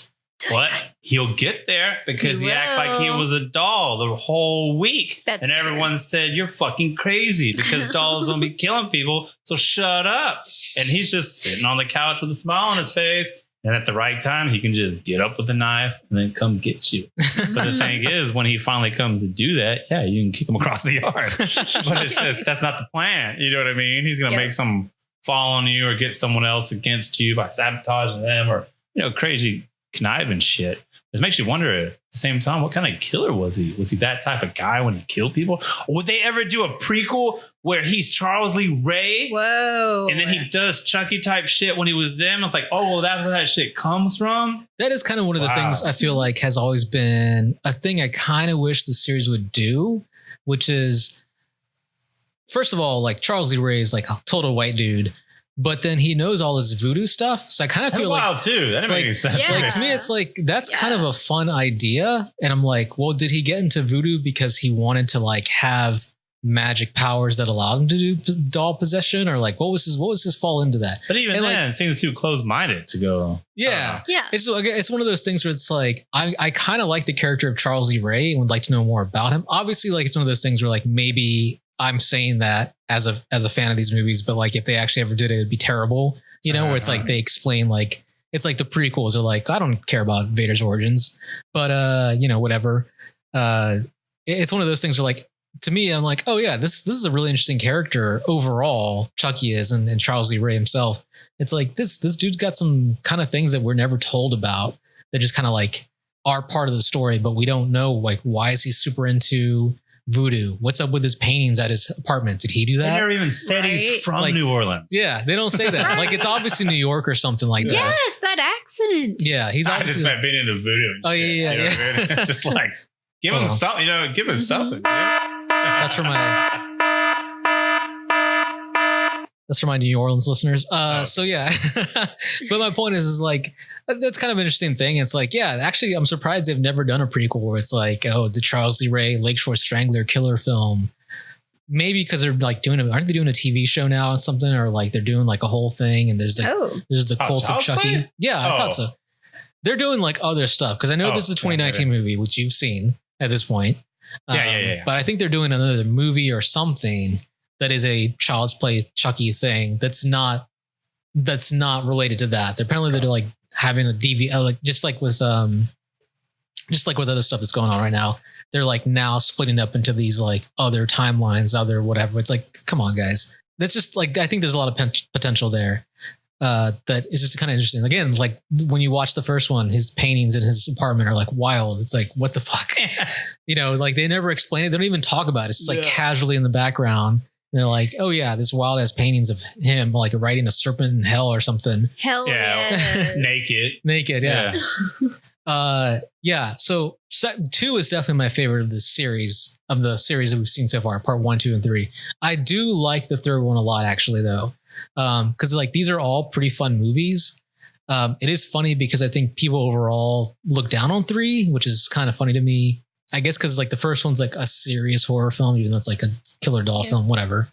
But he'll get there because he acted like he was a doll the whole week. And everyone said, you're fucking crazy because dolls don't be killing people. So shut up. And he's just sitting on the couch with a smile on his face. And at the right time, he can just get up with a knife and then come get you. But the thing is, when he finally comes to do that, yeah, you can kick him across the yard. But it's just, that's not the plan. You know what I mean? He's going to make some fall on you or get someone else against you by sabotaging them or, crazy conniving shit. It makes you wonder at the same time, what kind of killer was he? Was he that type of guy when he killed people? Or would they ever do a prequel where he's Charles Lee Ray? Whoa. And then he does Chucky type shit when he was them. It's like, oh, that's where that shit comes from. That is kind of one of the things I feel like has always been a thing I kind of wish the series would do, which is, first of all, like Charles Lee Ray is like a total white dude. But then he knows all this voodoo stuff. So I kind of feel like wild too. That didn't make any sense. Yeah. Like to me, it's like, that's kind of a fun idea. And I'm like, well, did he get into voodoo because he wanted to like have magic powers that allowed him to do doll possession? Or like, what was his fall into that? But even then, it seems too close-minded to go. Yeah. Yeah. It's one of those things where it's like, I kind of like the character of Charles Lee Ray and would like to know more about him. Obviously, like it's one of those things where like maybe I'm saying that as a fan of these movies, but like if they actually ever did it, it'd be terrible. Where it's like they explain like it's like the prequels are like, I don't care about Vader's origins, but whatever. It's one of those things where like to me, I'm like, oh yeah, this is a really interesting character overall. Chucky is and Charles Lee Ray himself. It's like this dude's got some kind of things that we're never told about that just kind of like are part of the story, but we don't know like why is he super into voodoo? What's up with his paintings at his apartment? Did he do that? They never even said he's from New Orleans. Yeah, they don't say that. Like it's obviously New York or something like that. Yes, that accent. Yeah, he's I just meant being into voodoo. Oh yeah. Just like give him something. Give him something. Dude. That's for my New Orleans listeners. So yeah, but my point is like that's kind of an interesting thing. It's like, yeah, actually, I'm surprised they've never done a prequel where it's like, oh, the Charles Lee Ray Lakeshore Strangler killer film. Maybe because they're like aren't they doing a TV show now or something, or like they're doing like a whole thing and there's like there's the cult of Chucky. Play? Yeah, I thought so. They're doing like other stuff because I know this is a 2019 movie which you've seen at this point. Yeah. But I think they're doing another movie or something that is a Child's Play Chucky thing that's not related to that. They're like having a DV like just like with other stuff that's going on right now. They're like now splitting up into these like other timelines, other whatever. It's like, come on, guys. That's just like I think there's a lot of potential there. That is just kind of interesting. Again, like when you watch the first one, his paintings in his apartment are like wild. It's like, what the fuck? Like they never explain it. They don't even talk about it. It's just like casually in the background. They're like, oh yeah, this wild ass paintings of him like riding a serpent in hell or something. Hell yeah. Naked. Yeah. So 2 is definitely my favorite of the series that we've seen so far, part 1, 2, and 3. I do like the third one a lot actually though. Cause like these are all pretty fun movies. It is funny because I think people overall look down on 3, which is kind of funny to me. I guess because like the first one's like a serious horror film, even though it's like a killer doll film, whatever.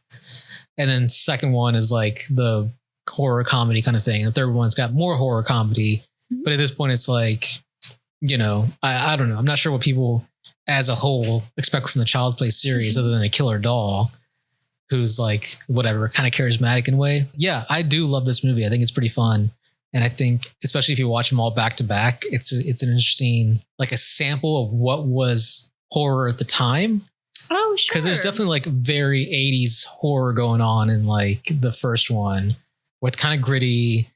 And then second one is like the horror comedy kind of thing. And the third one's got more horror comedy. But at this point, it's like, I don't know. I'm not sure what people as a whole expect from the Child's Play series other than a killer doll who's like, whatever, kind of charismatic in a way. Yeah, I do love this movie. I think it's pretty fun. And I think, especially if you watch them all back to back, it's an interesting, like a sample of what was horror at the time. Oh, sure. Because there's definitely like very 80s horror going on in like the first one, with kind of gritty,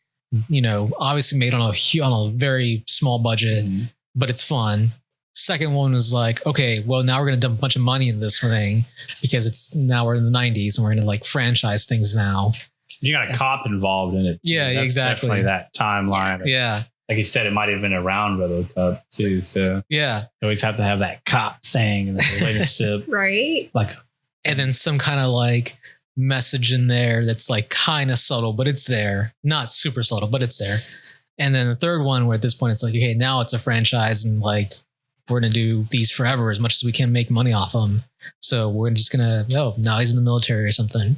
obviously made on a very small budget, but it's fun. Second one was like, okay, well now we're going to dump a bunch of money in this thing because now we're in the 90s and we're going to like franchise things now. You got a cop involved in it. Too. Yeah, That's exactly. Definitely that timeline. Yeah. Like you said, it might have been around RoboCop too. So yeah, you always have to have that cop thing in the relationship. Right. Like, and then some kind of like message in there that's like kind of subtle, but it's there. Not super subtle, but it's there. And then the third one, where at this point it's like, okay, now it's a franchise and like we're going to do these forever as much as we can make money off them. So we're just going to, now he's in the military or something.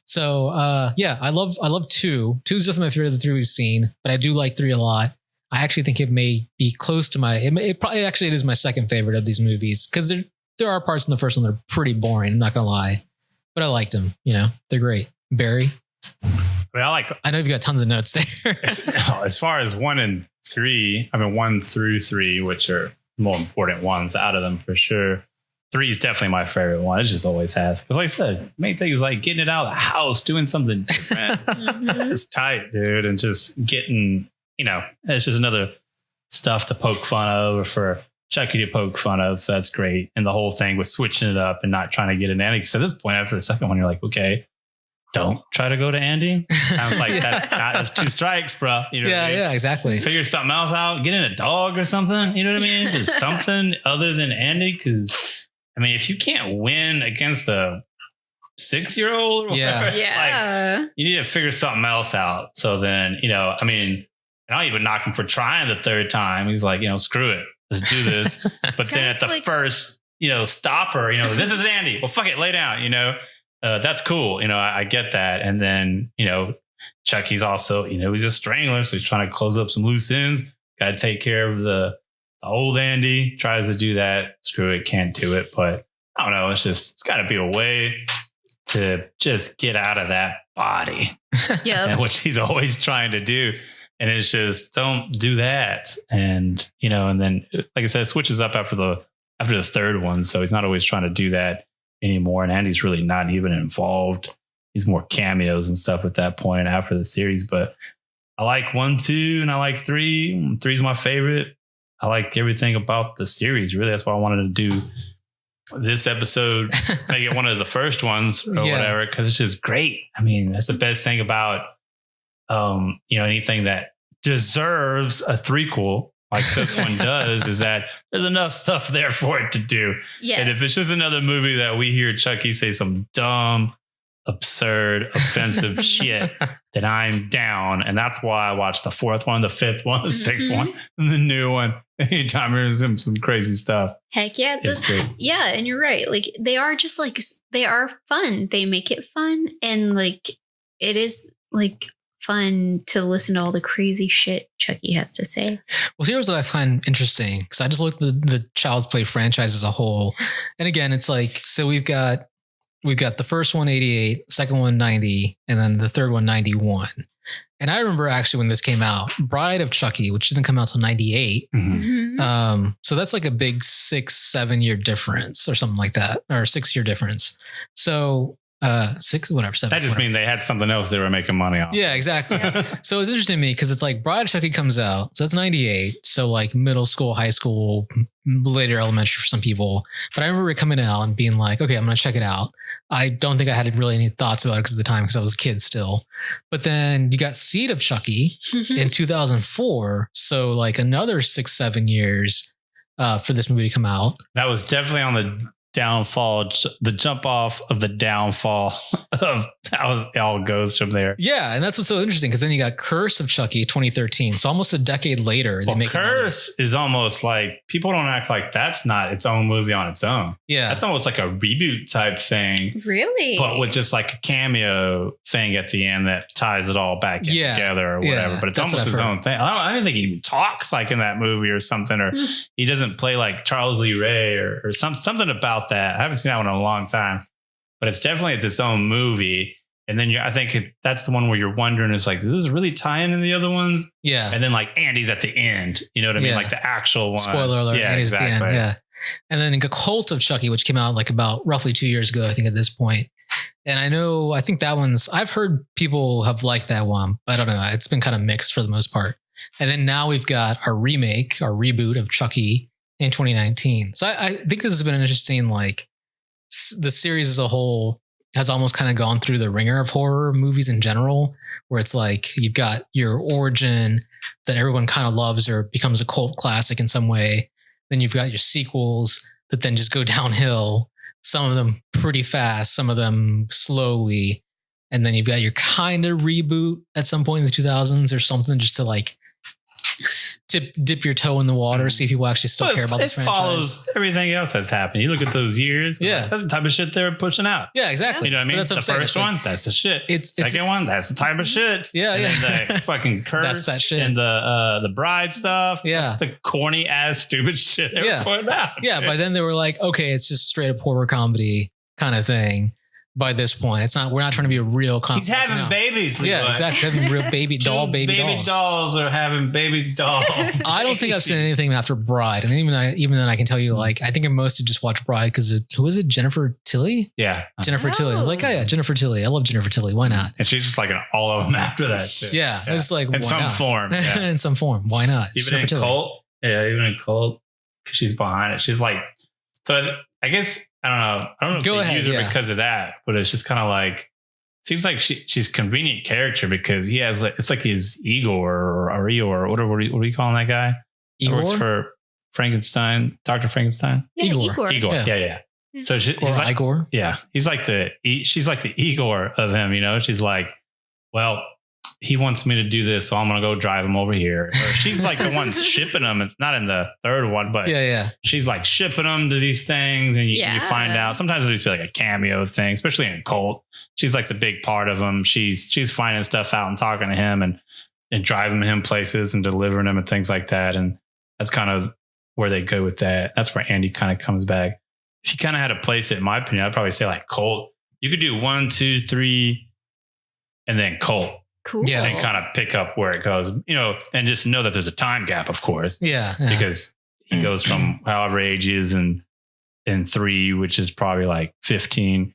So yeah, I love 2. 2 is definitely my favorite of the 3 we've seen, but I do like 3 a lot. I actually think it may be close to it probably actually is my second favorite of these movies, because there are parts in the first one that are pretty boring, I'm not going to lie. But I liked them, they're great. Barry? I know you've got tons of notes there. As far as 1 and 3, 1 through 3, which are more important ones out of them for sure. 3 is definitely my favorite one. It just always has. Because like I said, main thing is like getting it out of the house, doing something different. It's tight, dude. And just getting, it's just another stuff to poke fun of, or for Chucky to poke fun of. So that's great. And the whole thing with switching it up and not trying to get an Andy. Because at this point, after the second one, you're like, okay, don't try to go to Andy. Sounds like that's 2 strikes, bro. You know what I mean? Yeah, exactly. Figure something else out. Get in a dog or something. You know what I mean? Just something other than Andy. Because if you can't win against a 6-year-old or whatever, like, you need to figure something else out. So then, and I'll even knock him for trying the 3rd time. He's like, screw it. Let's do this. But then at the first, stopper, this is Andy. Well, fuck it. Lay down, that's cool. I get that. And then, Chucky's also, he's a strangler. So he's trying to close up some loose ends. Got to take care of the old Andy. Tries to do that. Screw it. Can't do it. But I don't know. It's got to be a way to just get out of that body. Yeah. Which he's always trying to do. And it's just, don't do that. And, and then, like I said, it switches up after the 3rd one. So he's not always trying to do that anymore. And Andy's really not even involved. He's more cameos and stuff at that point after the series. But I like 1, 2, and I like 3. 3 is my favorite. I like everything about the series. Really, that's why I wanted to do this episode, make it one of the first ones or whatever, because it's just great. That's the best thing about anything that deserves a threequel like this one does, is that there's enough stuff there for it to do. Yes. And if it's just another movie that we hear Chucky say some dumb, absurd, offensive shit, then I'm down. And that's why I watched the 4th one, the 5th one, the 6th one, and the new one. Anytime there's some crazy stuff. Heck yeah. Yeah. And you're right. Like, they are just like, they are fun. They make it fun. And like, it is like fun to listen to all the crazy shit Chucky has to say. Well, here's what I find interesting, because I just looked at the Child's Play franchise as a whole. And again, it's like, so we've got the first one 88, second one 90, and then the third one 91. And I remember actually when this came out, Bride of Chucky, which didn't come out till 98. So that's like a big 6-7 year difference or something like that, or 6-year difference. So 6, whatever, 7. That just means they had something else they were making money off. Yeah, exactly. So it's interesting to me because it's like Bride of Chucky comes out. So that's 98. So like middle school, high school, later elementary for some people. But I remember it coming out and being like, okay, I'm going to check it out. I don't think I had really any thoughts about it because of the time, because I was a kid still. But then you got Seed of Chucky in 2004. So like another 6-7 years for this movie to come out. That was definitely on the downfall, the jump off of the downfall of how it all goes from there. Yeah, and that's what's so interesting, because then you got Curse of Chucky 2013. So almost a decade later, they make Curse is almost like, people don't act like that's not its own movie on its own. Yeah, that's almost like a reboot type thing. Really? But with just like a cameo thing at the end that ties it all back in together or whatever. But it's almost his own thing. I don't think he even talks like in that movie or something, or he doesn't play like Charles Lee Ray or something about that. I haven't seen that one in a long time, but it's its own movie. And then I think that's the one where you're wondering, is like, does this really tie in the other ones? Yeah. And then like Andy's at the end, you know what I mean? Like the actual one. Spoiler alert. Yeah, Andy's exactly. At the end. Yeah. And then a Cult of Chucky, which came out like about roughly 2 years ago, I think at this point. And I think that I've heard people have liked that one, but I don't know. It's been kind of mixed for the most part. And then now we've got our reboot of Chucky in 2019. So I think this has been an interesting, like, the series as a whole has almost kind of gone through the ringer of horror movies in general, where it's like you've got your origin that everyone kind of loves or becomes a cult classic in some way. Then you've got your sequels that then just go downhill. some of them pretty fast, some of them slowly. And then you've got your kind of reboot at some point in the 2000s or something, just to like dip your toe in the water, see if people actually still care about this franchise. It follows everything else that's happened. You look at those years. Yeah. That's the type of shit they're pushing out. Yeah, exactly. You know what I mean? That's the first one, that's the shit. Second one, that's the type of shit. Yeah, and yeah. then the fucking curse. That's that shit. And the bride stuff. Yeah. That's the corny ass stupid shit they were putting out. Yeah, by then they were like, okay, it's just straight up horror comedy kind of thing. By this point, we're not trying to be a real comedy. He's having babies. Yeah, exactly. Having real baby dolls. Baby dolls are having baby dolls. I don't think I've seen anything after Bride. And even then I can tell you, like, I think I mostly just watched Bride because who was it? Jennifer Tilly? Yeah. Jennifer Tilly. I was like, oh yeah, Jennifer Tilly. I love Jennifer Tilly. Why not? And she's just like in all of them after that shit. Yeah. It was like, in some not? form. Yeah. In some form. Why not? Even Jennifer in Tilly. Cult. Yeah, even in Cult. She's behind it. She's like, so I guess, I don't know if Go they ahead, use her because of that, but it's just kind of like, seems like she's a convenient character because he has, it's like his Igor or Eeyore, what are you calling that guy? Igor? Works for Frankenstein, Dr. Frankenstein? Yeah, Igor. Yeah. So he's like, Igor. Yeah. She's like the Igor of him, you know? She's like, well, he wants me to do this, so I'm going to go drive him over here. Or she's like the one shipping them. It's not in the third one, but she's like shipping them to these things. And you find out sometimes it'll just be like a cameo thing, especially in Cult. She's like the big part of them. She's finding stuff out and talking to him and driving him places and delivering them and things like that. And that's kind of where they go with that. That's where Andy kind of comes back. If you kind of had to place it, in my opinion, I'd probably say like Cult. You could do 1, 2, 3, and then Cult. Cool. Yeah. And kind of pick up where it goes, you know, and just know that there's a time gap, of course. Yeah. Because he goes from however age he is in 3, which is probably like 15.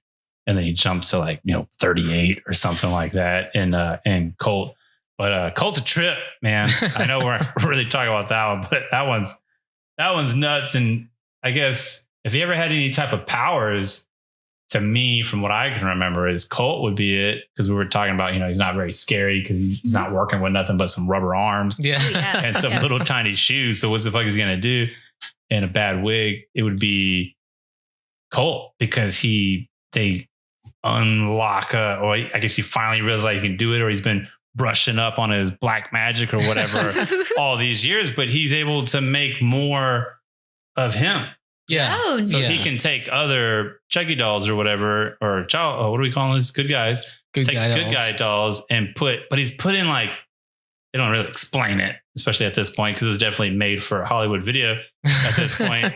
And then he jumps to like, you know, 38 or something like that in Cult. But Cult's a trip, man. I know we're really talking about that one, but that one's nuts. And I guess if he ever had any type of powers, to me, from what I can remember, is Colt would be it, because we were talking about, you know, he's not very scary because he's not working with nothing but some rubber arms and some little tiny shoes. So what the fuck is he going to do in a bad wig? It would be Colt, because they unlock or I guess he finally realized like he can do it, or he's been brushing up on his black magic or whatever all these years, but he's able to make more of him. Yeah. Oh, so he can take other Chucky dolls or whatever, or what do we call these? Good guys. Good guy dolls and but he's put in like, they don't really explain it, especially at this point, because it's definitely made for Hollywood video at this point.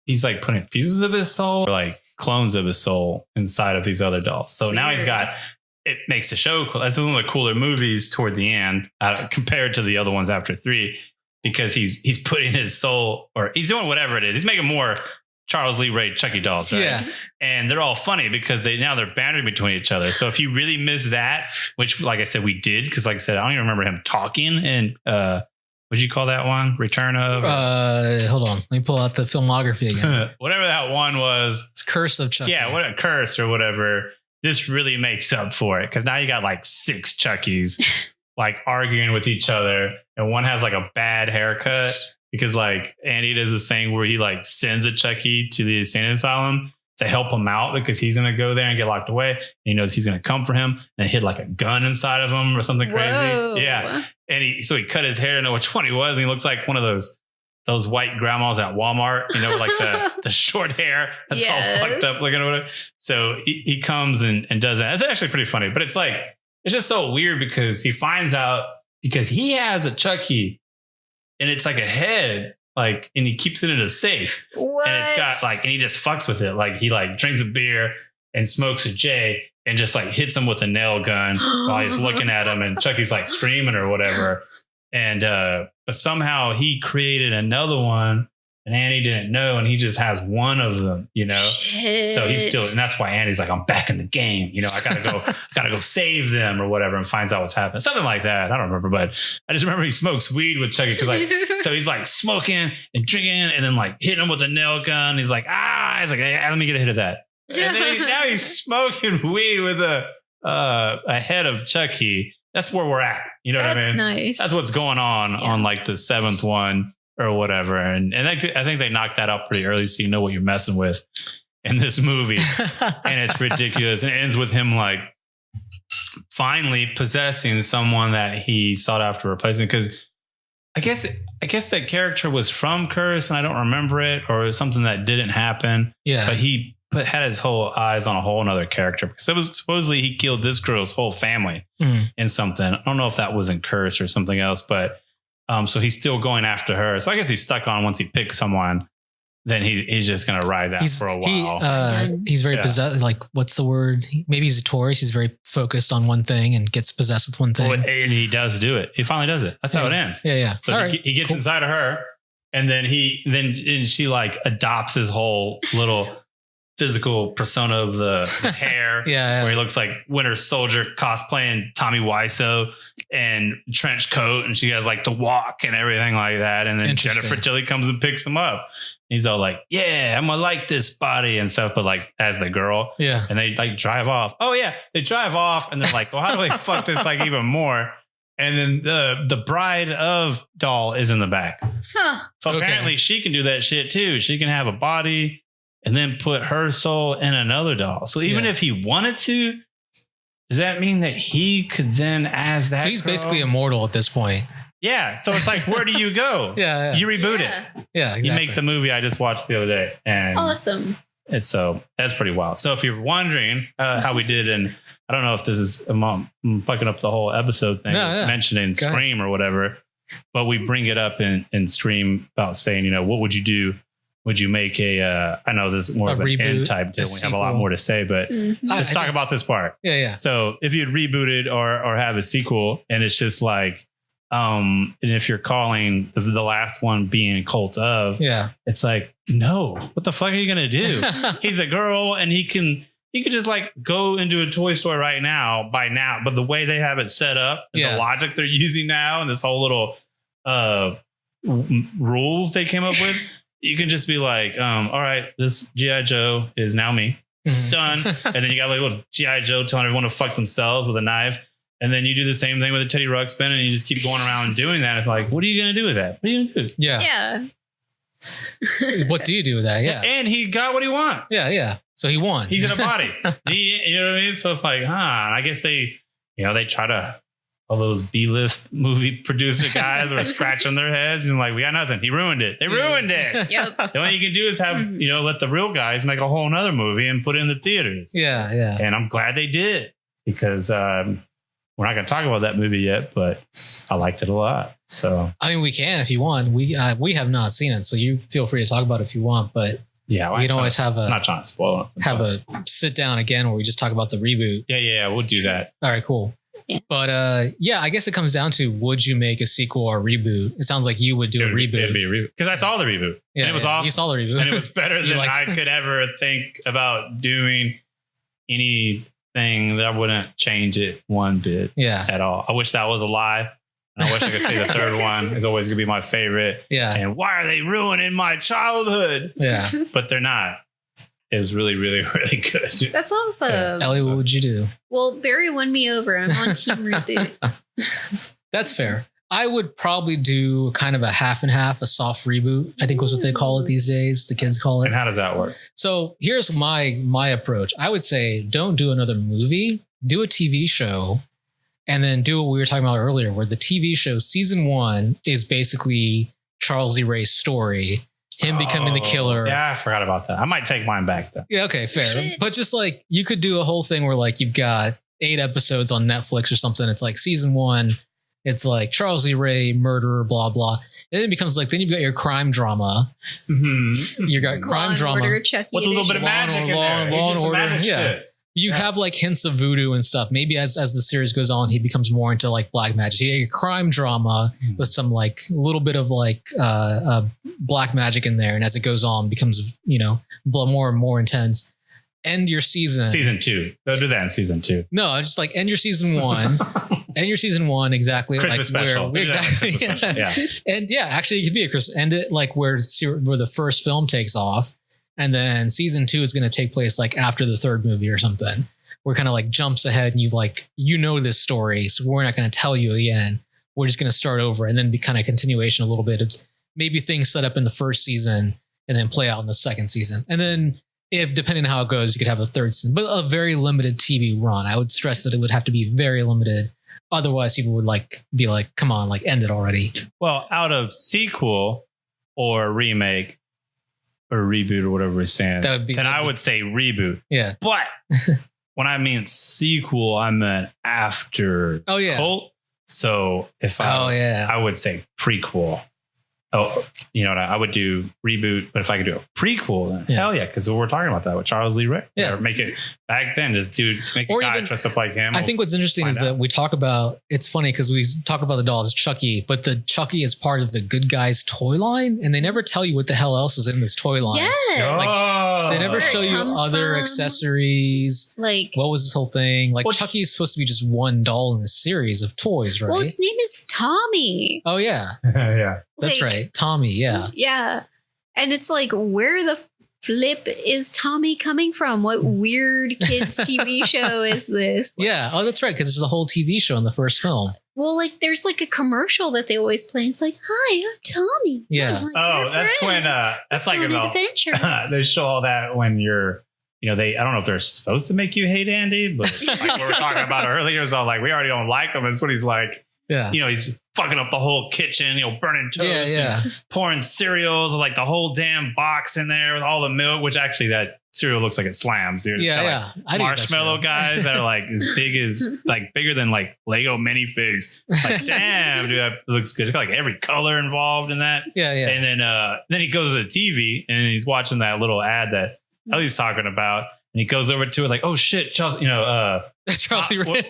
He's like putting pieces of his soul, or like clones of his soul inside of these other dolls. So now he's got, it makes the show cool. That's one of the cooler movies toward the end compared to the other ones after 3. Because he's putting his soul, or he's doing whatever it is. He's making more Charles Lee Ray Chucky dolls, right? Yeah. And they're all funny because they're bantering between each other. So if you really miss that, which like I said, we did, because like I said, I don't even remember him talking. And what'd you call that one? Return of? Hold on. Let me pull out the filmography again. Whatever that one was. It's Curse of Chucky. Yeah, what a curse or whatever. This really makes up for it, because now you got like 6 Chuckies like arguing with each other, and one has like a bad haircut because like Andy does this thing where he like sends a Chucky to the insane asylum to help him out, because he's going to go there and get locked away. And he knows he's going to come for him and hit like a gun inside of him or something crazy. Yeah. And so he cut his hair to know which one he was. And he looks like one of those white grandmas at Walmart, you know, like the short hair that's all fucked up looking or whatever. So he comes and does that. It's actually pretty funny, but it's like, it's just so weird because he finds out, because he has a Chucky and it's like a head, like, and he keeps it in a safe. What? And it's got like, and he just fucks with it. Like he like drinks a beer and smokes a J and just like hits him with a nail gun while he's looking at him, and Chucky's like screaming or whatever. And, but somehow he created another one, and Andy didn't know, and he just has one of them, you know? Shit. So he's still, and that's why Andy's like, I'm back in the game. You know, I gotta go save them or whatever, and finds out what's happening. Something like that. I don't remember, but I just remember he smokes weed with Chucky, because like, so he's like smoking and drinking and then like hitting him with a nail gun. He's like, he's like, hey, let me get a hit of that. And then now he's smoking weed with a head of Chucky. That's where we're at. You know what I mean? That's nice. That's what's going on like the 7th one or whatever. And I think they knocked that out pretty early, so you know what you're messing with. in this movie, and it's ridiculous. And it ends with him like finally possessing someone that he sought after replacing. Because I guess that character was from Curse, and I don't remember it, or it was something that didn't happen. Yeah, but he had his whole eyes on a whole another character, because it was supposedly he killed this girl's whole family in something. I don't know if that was in Curse or something else, but so he's still going after her. So I guess he's stuck on, once he picks someone, then he's just going to ride that for a while. He's very possessed. Like, what's the word? Maybe he's a Taurus. He's very focused on one thing and gets possessed with one thing. Well, and he does do it. He finally does it. That's how it ends. Yeah. So he gets inside of her, and then she like adopts his whole little physical persona of the hair, where he looks like Winter Soldier cosplaying Tommy Wiseau and trench coat, and she has like the walk and everything like that. And then Jennifer Tilly comes and picks him up. He's all like, yeah, I'm gonna like this body and stuff, but like as the girl. Yeah. And they like drive off. Oh yeah. They drive off and they're like, well, how do I fuck this like even more? And then the bride of doll is in the back. Huh. So apparently she can do that shit too. She can have a body and then put her soul in another doll. So even if he wanted to, does that mean that he could then, as that? So he's basically immortal at this point. Yeah. So it's like, where do you go? You reboot it. Yeah, exactly. You make the movie I just watched the other day. And awesome. And so that's pretty wild. So if you're wondering how we did, and I don't know if this is, I'm fucking up the whole episode thing, mentioning Scream or whatever, but we bring it up in Scream about saying, what would you do? Would you make I know this is more of an end type deal. We have a lot more to say, but let's talk about this part. Yeah. So if you'd reboot it or have a sequel, and it's just like, and if you're calling the last one being Cult of, it's like, no, what the fuck are you going to do? He's a girl, and he could just like go into a toy store right now, but the way they have it set up, and the logic they're using now, and this whole little rules they came up with, you can just be like, all right, this G.I. Joe is now me. Done. And then you got like a little G.I. Joe telling everyone to fuck themselves with a knife. And then you do the same thing with a Teddy Ruxpin, and you just keep going around and doing that. It's like, what are you going to do with that? What are you going to do? Yeah. What do you do with that? Yeah. And he got what he wanted. Yeah. So he won. He's in a body. You know what I mean? So it's like, I guess they try to, all those B-list movie producer guys are scratching their heads and like, we got nothing. He ruined it. They ruined it. Yep. The only thing you can do is have, let the real guys make a whole nother movie and put it in the theaters. Yeah. And I'm glad they did, because we're not going to talk about that movie yet, but I liked it a lot. So I mean, we can if you want. We have not seen it, so you feel free to talk about it if you want. But we can always have I'm not trying to spoil it. Have a sit down again where we just talk about the reboot. Yeah, we'll do that. All right, cool. Yeah. But I guess it comes down to, would you make a sequel or reboot? It sounds like you would do a reboot. It'd be a reboot, because I saw the reboot. Yeah, and it was awesome. You saw the reboot, and it was better than I could ever think about doing anything. That I wouldn't change it one bit at all. I wish that was a lie. And I wish I could say the third one is always going to be my favorite. Yeah. And why are they ruining my childhood? Yeah. But they're not. It was really, really, really good. That's awesome. Ellie, what would you do? Well, Barry won me over. I'm on team reboot. That's fair. I would probably do kind of a half and half, a soft reboot, I think was what they call it these days. The kids call it. And how does that work? So here's my approach. I would say, don't do another movie, do a TV show, and then do what we were talking about earlier, where the TV show season 1 is basically Charles E. Ray's story, him becoming the killer. Yeah, I forgot about that. I might take mine back then. Yeah, okay, fair. Shit. But just like, you could do a whole thing where like you've got 8 episodes on Netflix or something. It's like season 1, it's like Charles E. Ray, murderer, blah, blah. And then it becomes like, then you've got your crime drama. Mm-hmm. You got crime drama. Order, with a little bit of magic in there. Law and Order. Yeah. You have like hints of voodoo and stuff. Maybe as the series goes on, he becomes more into like black magic. You get crime drama with some like little bit of like black magic in there. And as it goes on, becomes, more and more intense. End your season. Season 2. They'll do that in season 2. No, just like end your season 1. End your season 1 exactly. Christmas special. Exactly. Christmas And actually it could be a Christmas. End it like where the first film takes off. And then season 2 is going to take place like after the third movie or something. We're kind of like jumps ahead, and you've like, this story. So we're not going to tell you again. We're just going to start over, and then be kind of continuation a little bit of maybe things set up in the first season and then play out in the second season. And then if depending on how it goes, you could have a third season, but a very limited TV run. I would stress that it would have to be very limited. Otherwise, people would be like, come on, like end it already. Well, out of sequel or remake or reboot or whatever we're saying, I would say reboot. Yeah. But when I mean sequel, I meant after Cult. So I would say prequel. Oh, you know what? I would do reboot, but if I could do a prequel, then hell yeah, because we're talking about that with Charles Lee Ray. Yeah, or make it back then. Just make a guy dress up like him. I think what's interesting is that we talk about. It's funny because we talk about the doll as Chucky, but the Chucky is part of the Good Guys toy line, and they never tell you what the hell else is in this toy line. Yeah, they never show you other accessories. Like, what was this whole thing? Like, Chucky is supposed to be just one doll in this series of toys, right? Well, its name is Tommy. Oh yeah, yeah. That's right. Tommy, yeah. Yeah. And it's like, where the flip is Tommy coming from? What weird kids TV show is this? Yeah. Oh, that's right. Because it's a whole TV show in the first film. Well, like, there's like a commercial that they always play. It's like, hi, I'm Tommy. Yeah. Like, that's when, that's like, they show all that when you're, I don't know if they're supposed to make you hate Andy, but like we were talking about earlier, it's all like, we already don't like him. That's what he's like. Yeah. He's fucking up the whole kitchen, burning toast and pouring cereals, like the whole damn box in there with all the milk, which actually that cereal looks like it slams, dude. Yeah. Like marshmallow guys that are like as big as, like bigger than like Lego minifigs. Like, damn, dude, that looks good. It's got like every color involved in that. Yeah. And then he goes to the TV and he's watching that little ad that Ellie's talking about. And he goes over to it like, oh shit, Charles, Charlie Ray.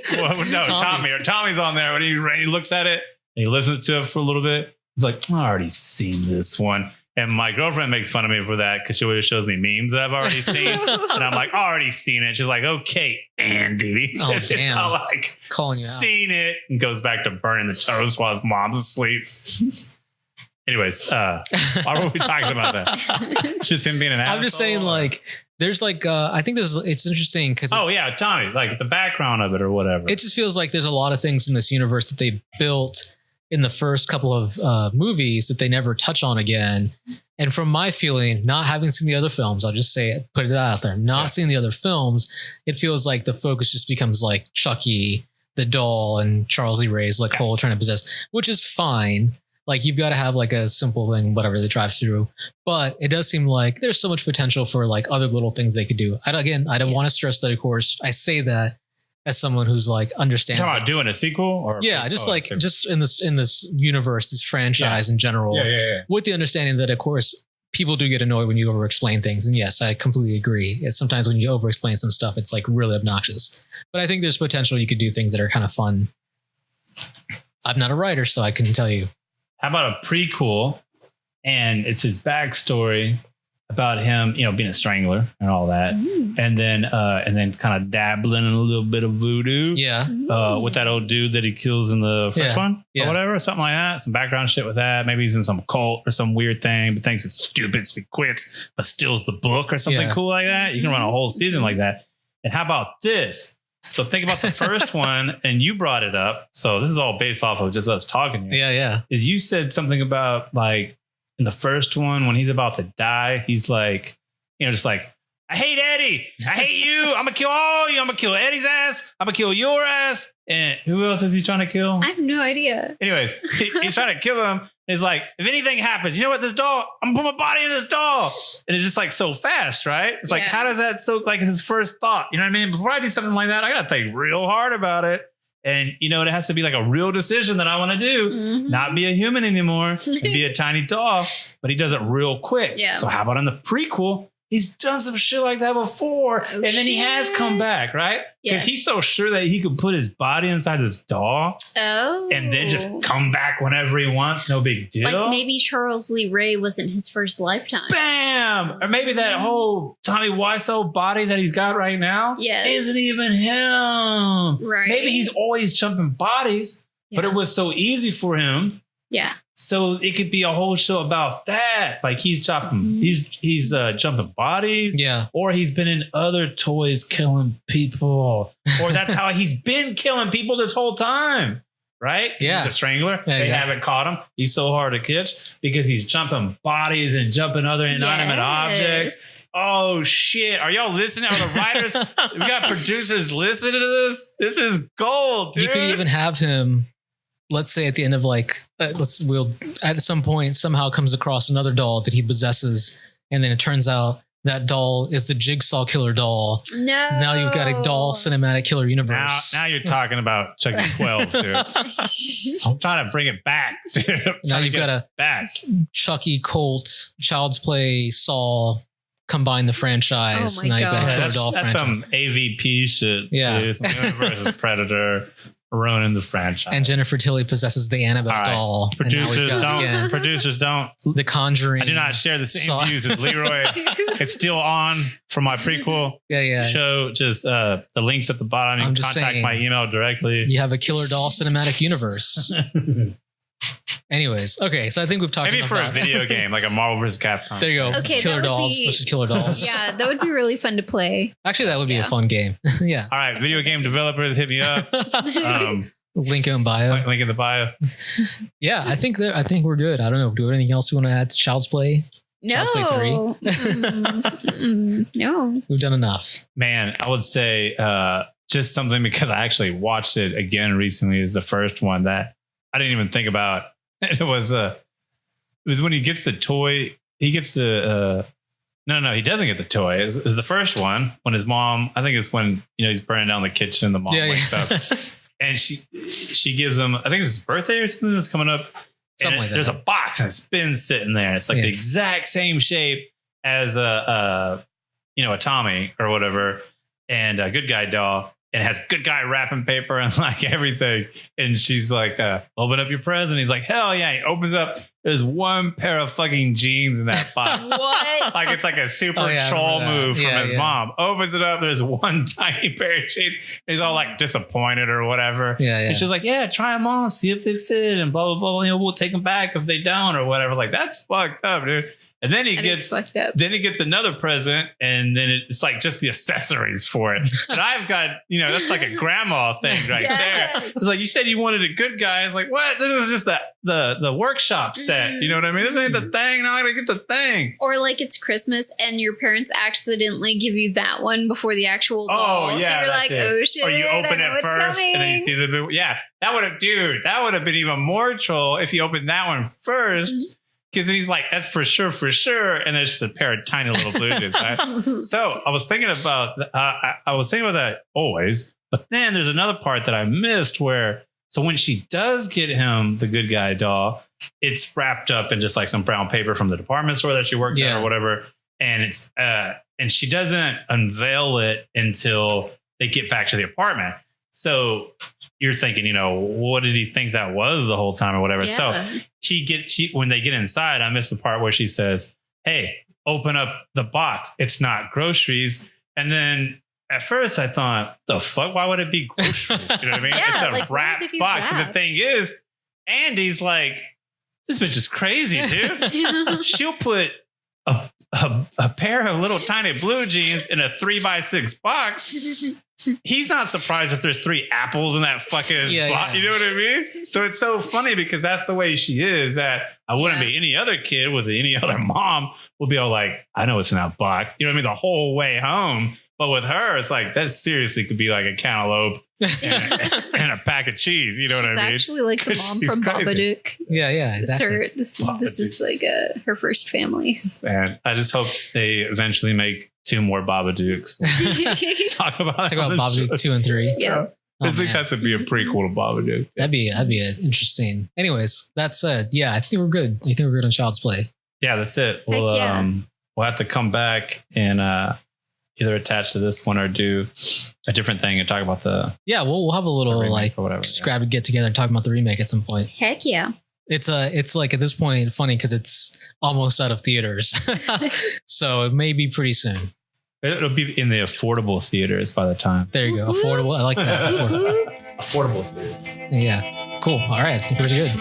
Tommy's on there. When he looks at it and he listens to it for a little bit, he's like, I already seen this one. And my girlfriend makes fun of me for that because she always shows me memes that I've already seen. And I'm like, already seen it. She's like, okay, Andy. Oh, damn. I'm like, calling you out. Seen it. And goes back to burning the toast while his mom's asleep. Anyways, why were we talking about that? Just him being an asshole? I'm just saying, like, there's like, I think it's interesting because. Oh, yeah, Tommy, like the background of it or whatever. It just feels like there's a lot of things in this universe that they built in the first couple of movies that they never touch on again. And from my feeling, not having seen the other films, I'll just say it, put it out there, not seeing the other films, it feels like the focus just becomes like Chucky, the doll, and Charles Lee Ray's like whole trying to possess, which is fine. Like, you've got to have like a simple thing, whatever that drives through. But it does seem like there's so much potential for like other little things they could do. I don't want to stress that, of course. I say that as someone who's like understands. You're talking about doing a sequel? Or just in this universe, this franchise in general. Yeah. With the understanding that, of course, people do get annoyed when you over-explain things. And yes, I completely agree. It's sometimes when you over-explain some stuff, it's like really obnoxious. But I think there's potential you could do things that are kind of fun. I'm not a writer, so I couldn't tell you. How about a prequel? And it's his backstory about him, being a strangler and all that. And then kind of dabbling in a little bit of voodoo. Yeah. With that old dude that he kills in the first one or whatever, something like that. Some background shit with that. Maybe he's in some cult or some weird thing, but thinks it's stupid, so he quits, but steals the book or something cool like that. You can run a whole season like that. And how about this? So think about the first one, and you brought it up. So this is all based off of just us talking here. Yeah. Is you said something about like in the first one when he's about to die, he's like, just like, I hate Eddie. I hate you. I'm gonna kill all you. I'm gonna kill Eddie's ass. I'm gonna kill your ass. And who else is he trying to kill? I have no idea. Anyways, he's trying to kill him. It's like, if anything happens, you know what? This doll, I'm gonna put my body in this doll. And it's just like so fast, right? It's like, how does that it's his first thought? You know what I mean? Before I do something like that, I gotta think real hard about it. And it has to be like a real decision that I want to do, not be a human anymore and be a tiny doll. But he does it real quick. Yeah. So how about in the prequel? He's done some shit like that before. And then he has come back, right? Because he's so sure that he could put his body inside this doll. Oh. And then just come back whenever he wants. No big deal. Like maybe Charles Lee Ray wasn't his first lifetime. Bam! Or maybe that whole Tommy Wiseau body that he's got right now isn't even him. Right. Maybe he's always jumping bodies, but it was so easy for him. Yeah. So it could be a whole show about that. Like he's chopping, he's jumping bodies. Yeah. Or he's been in other toys killing people. Or that's how he's been killing people this whole time. right? Yeah. He's a strangler. Yeah, they exactly. haven't caught him. He's so hard to catch because he's jumping bodies and jumping other inanimate objects. Oh shit! Are y'all listening? Are the writers? We got producers listening to this. This is gold, dude. You could even have him. Let's say at the end of like, we'll at some point somehow comes across another doll that he possesses, and then it turns out that doll is the Jigsaw Killer doll. No. Now you've got a doll cinematic killer universe. Now you're talking about Chucky 12, dude. I'm trying to bring it back, dude. Now you've got a back. Chucky, Colt, Child's Play, Saw, combine the franchise. Oh my Now you've got a God. killer That's doll franchise. some AVP shit. Yeah. Dude. Some Universe Predator ruining the franchise. And Jennifer Tilly possesses the Annabelle All right. doll. And now we've Producers got, don't. again, Producers don't. The Conjuring. I do not share the same Saw. views as Leroy. It's still on from my prequel Yeah. show. Just the links at the bottom. You I'm can just contact saying. my email directly. You have a killer doll cinematic universe. Anyways, okay, so I think we've talked Maybe about for a that. video game, like a Marvel vs. Capcom. There you go. Okay, Killer that would dolls be- versus killer dolls. Yeah, that would be really fun to play. Actually, that would be a Yeah. fun game. Yeah. All right, video game developers, hit me up. Link in bio. Link in the bio. Yeah, I think we're good. I don't know. Do we have anything else we want to add to Child's Play? No. Child's Play 3? No. We've done enough. Man, I would say just something because I actually watched it again recently is the first one that I didn't even think about. It was when he gets the toy. He gets the no, he doesn't get the toy. It's the first one when his mom. I think it's when he's burning down the kitchen and the mom wakes up, and she gives him. I think it's his birthday or something that's coming up. Something like that. There's a box and it's been sitting there. It's like the exact same shape as a Tommy or whatever, and a good guy doll. And it has good guy wrapping paper and like everything. And she's like, open up your present. He's like, hell yeah. He opens up. There's one pair of fucking jeans in that box. What? Like it's like a super I troll remember that. move from Yeah, his yeah. mom. Opens it up. There's one tiny pair of jeans. He's all like disappointed or whatever. Yeah. And she's like, yeah, try them on, see if they fit and blah, blah, blah. We'll take them back if they don't or whatever. Like that's fucked up, dude. And then he That is gets fucked up. then he gets another present, and then it's like just the accessories for it. And I've got, that's like a grandma thing right Yes. there. It's like you said you wanted a good guy. It's like, what? This is just the workshop set. You know what I mean? This ain't the thing. Now I gotta get the thing. Or like it's Christmas and your parents accidentally give you that one before the actual doll. Oh, yeah, So you're that like, too. oh shit. Or you I open know it what's first, coming. and then you see the yeah. That would have been even more troll if you opened that one first. Because then he's like, that's for sure. And there's just a pair of tiny little blue dudes. Right? So I was thinking about that always. But then there's another part that I missed where, so when she does get him the good guy doll, it's wrapped up in just like some brown paper from the department store that she works at or whatever. And it's, and she doesn't unveil it until they get back to the apartment. So you're thinking, what did he think that was the whole time or whatever? Yeah. So when they get inside, I missed the part where she says, hey, open up the box. It's not groceries. And then at first I thought, the fuck? Why would it be groceries? You know what I mean? Yeah, It's a like, why would it wrapped be box. But the wrapped? thing is, Andy's like, this bitch is crazy, dude. She'll put a pair of little tiny blue jeans in a 3x6 box. He's not surprised if there's 3 apples in that fucking slot. You know what I mean? So it's so funny because that's the way she is, that I wouldn't be any other kid with any other mom would be all like, I know what's in that box. You know what I mean? The whole way home. But with her, it's like, that seriously could be like a cantaloupe and a pack of cheese. You know what I mean? It's actually like the mom She's from crazy. Babadook. Yeah, exactly. This is like her first family. And I just hope they eventually make 2 more Babadooks. Talk about Babadook 2 and 3. Yeah. At least has to be a prequel to Babadook. That'd be interesting. Anyways, that said, I think we're good. I think we're good on Child's Play. Yeah, that's it. yeah. We'll have to come back and either attach to this one or do a different thing and talk about the we'll have a little remake like or whatever. just grab and get together and talk about the remake at some point. Heck yeah. It's like at this point funny because it's almost out of theaters, so it may be pretty soon. It'll be in the affordable theaters by the time. There you go, affordable. I like that. Affordable. Affordable theaters. Yeah, cool. All right, I think we're good.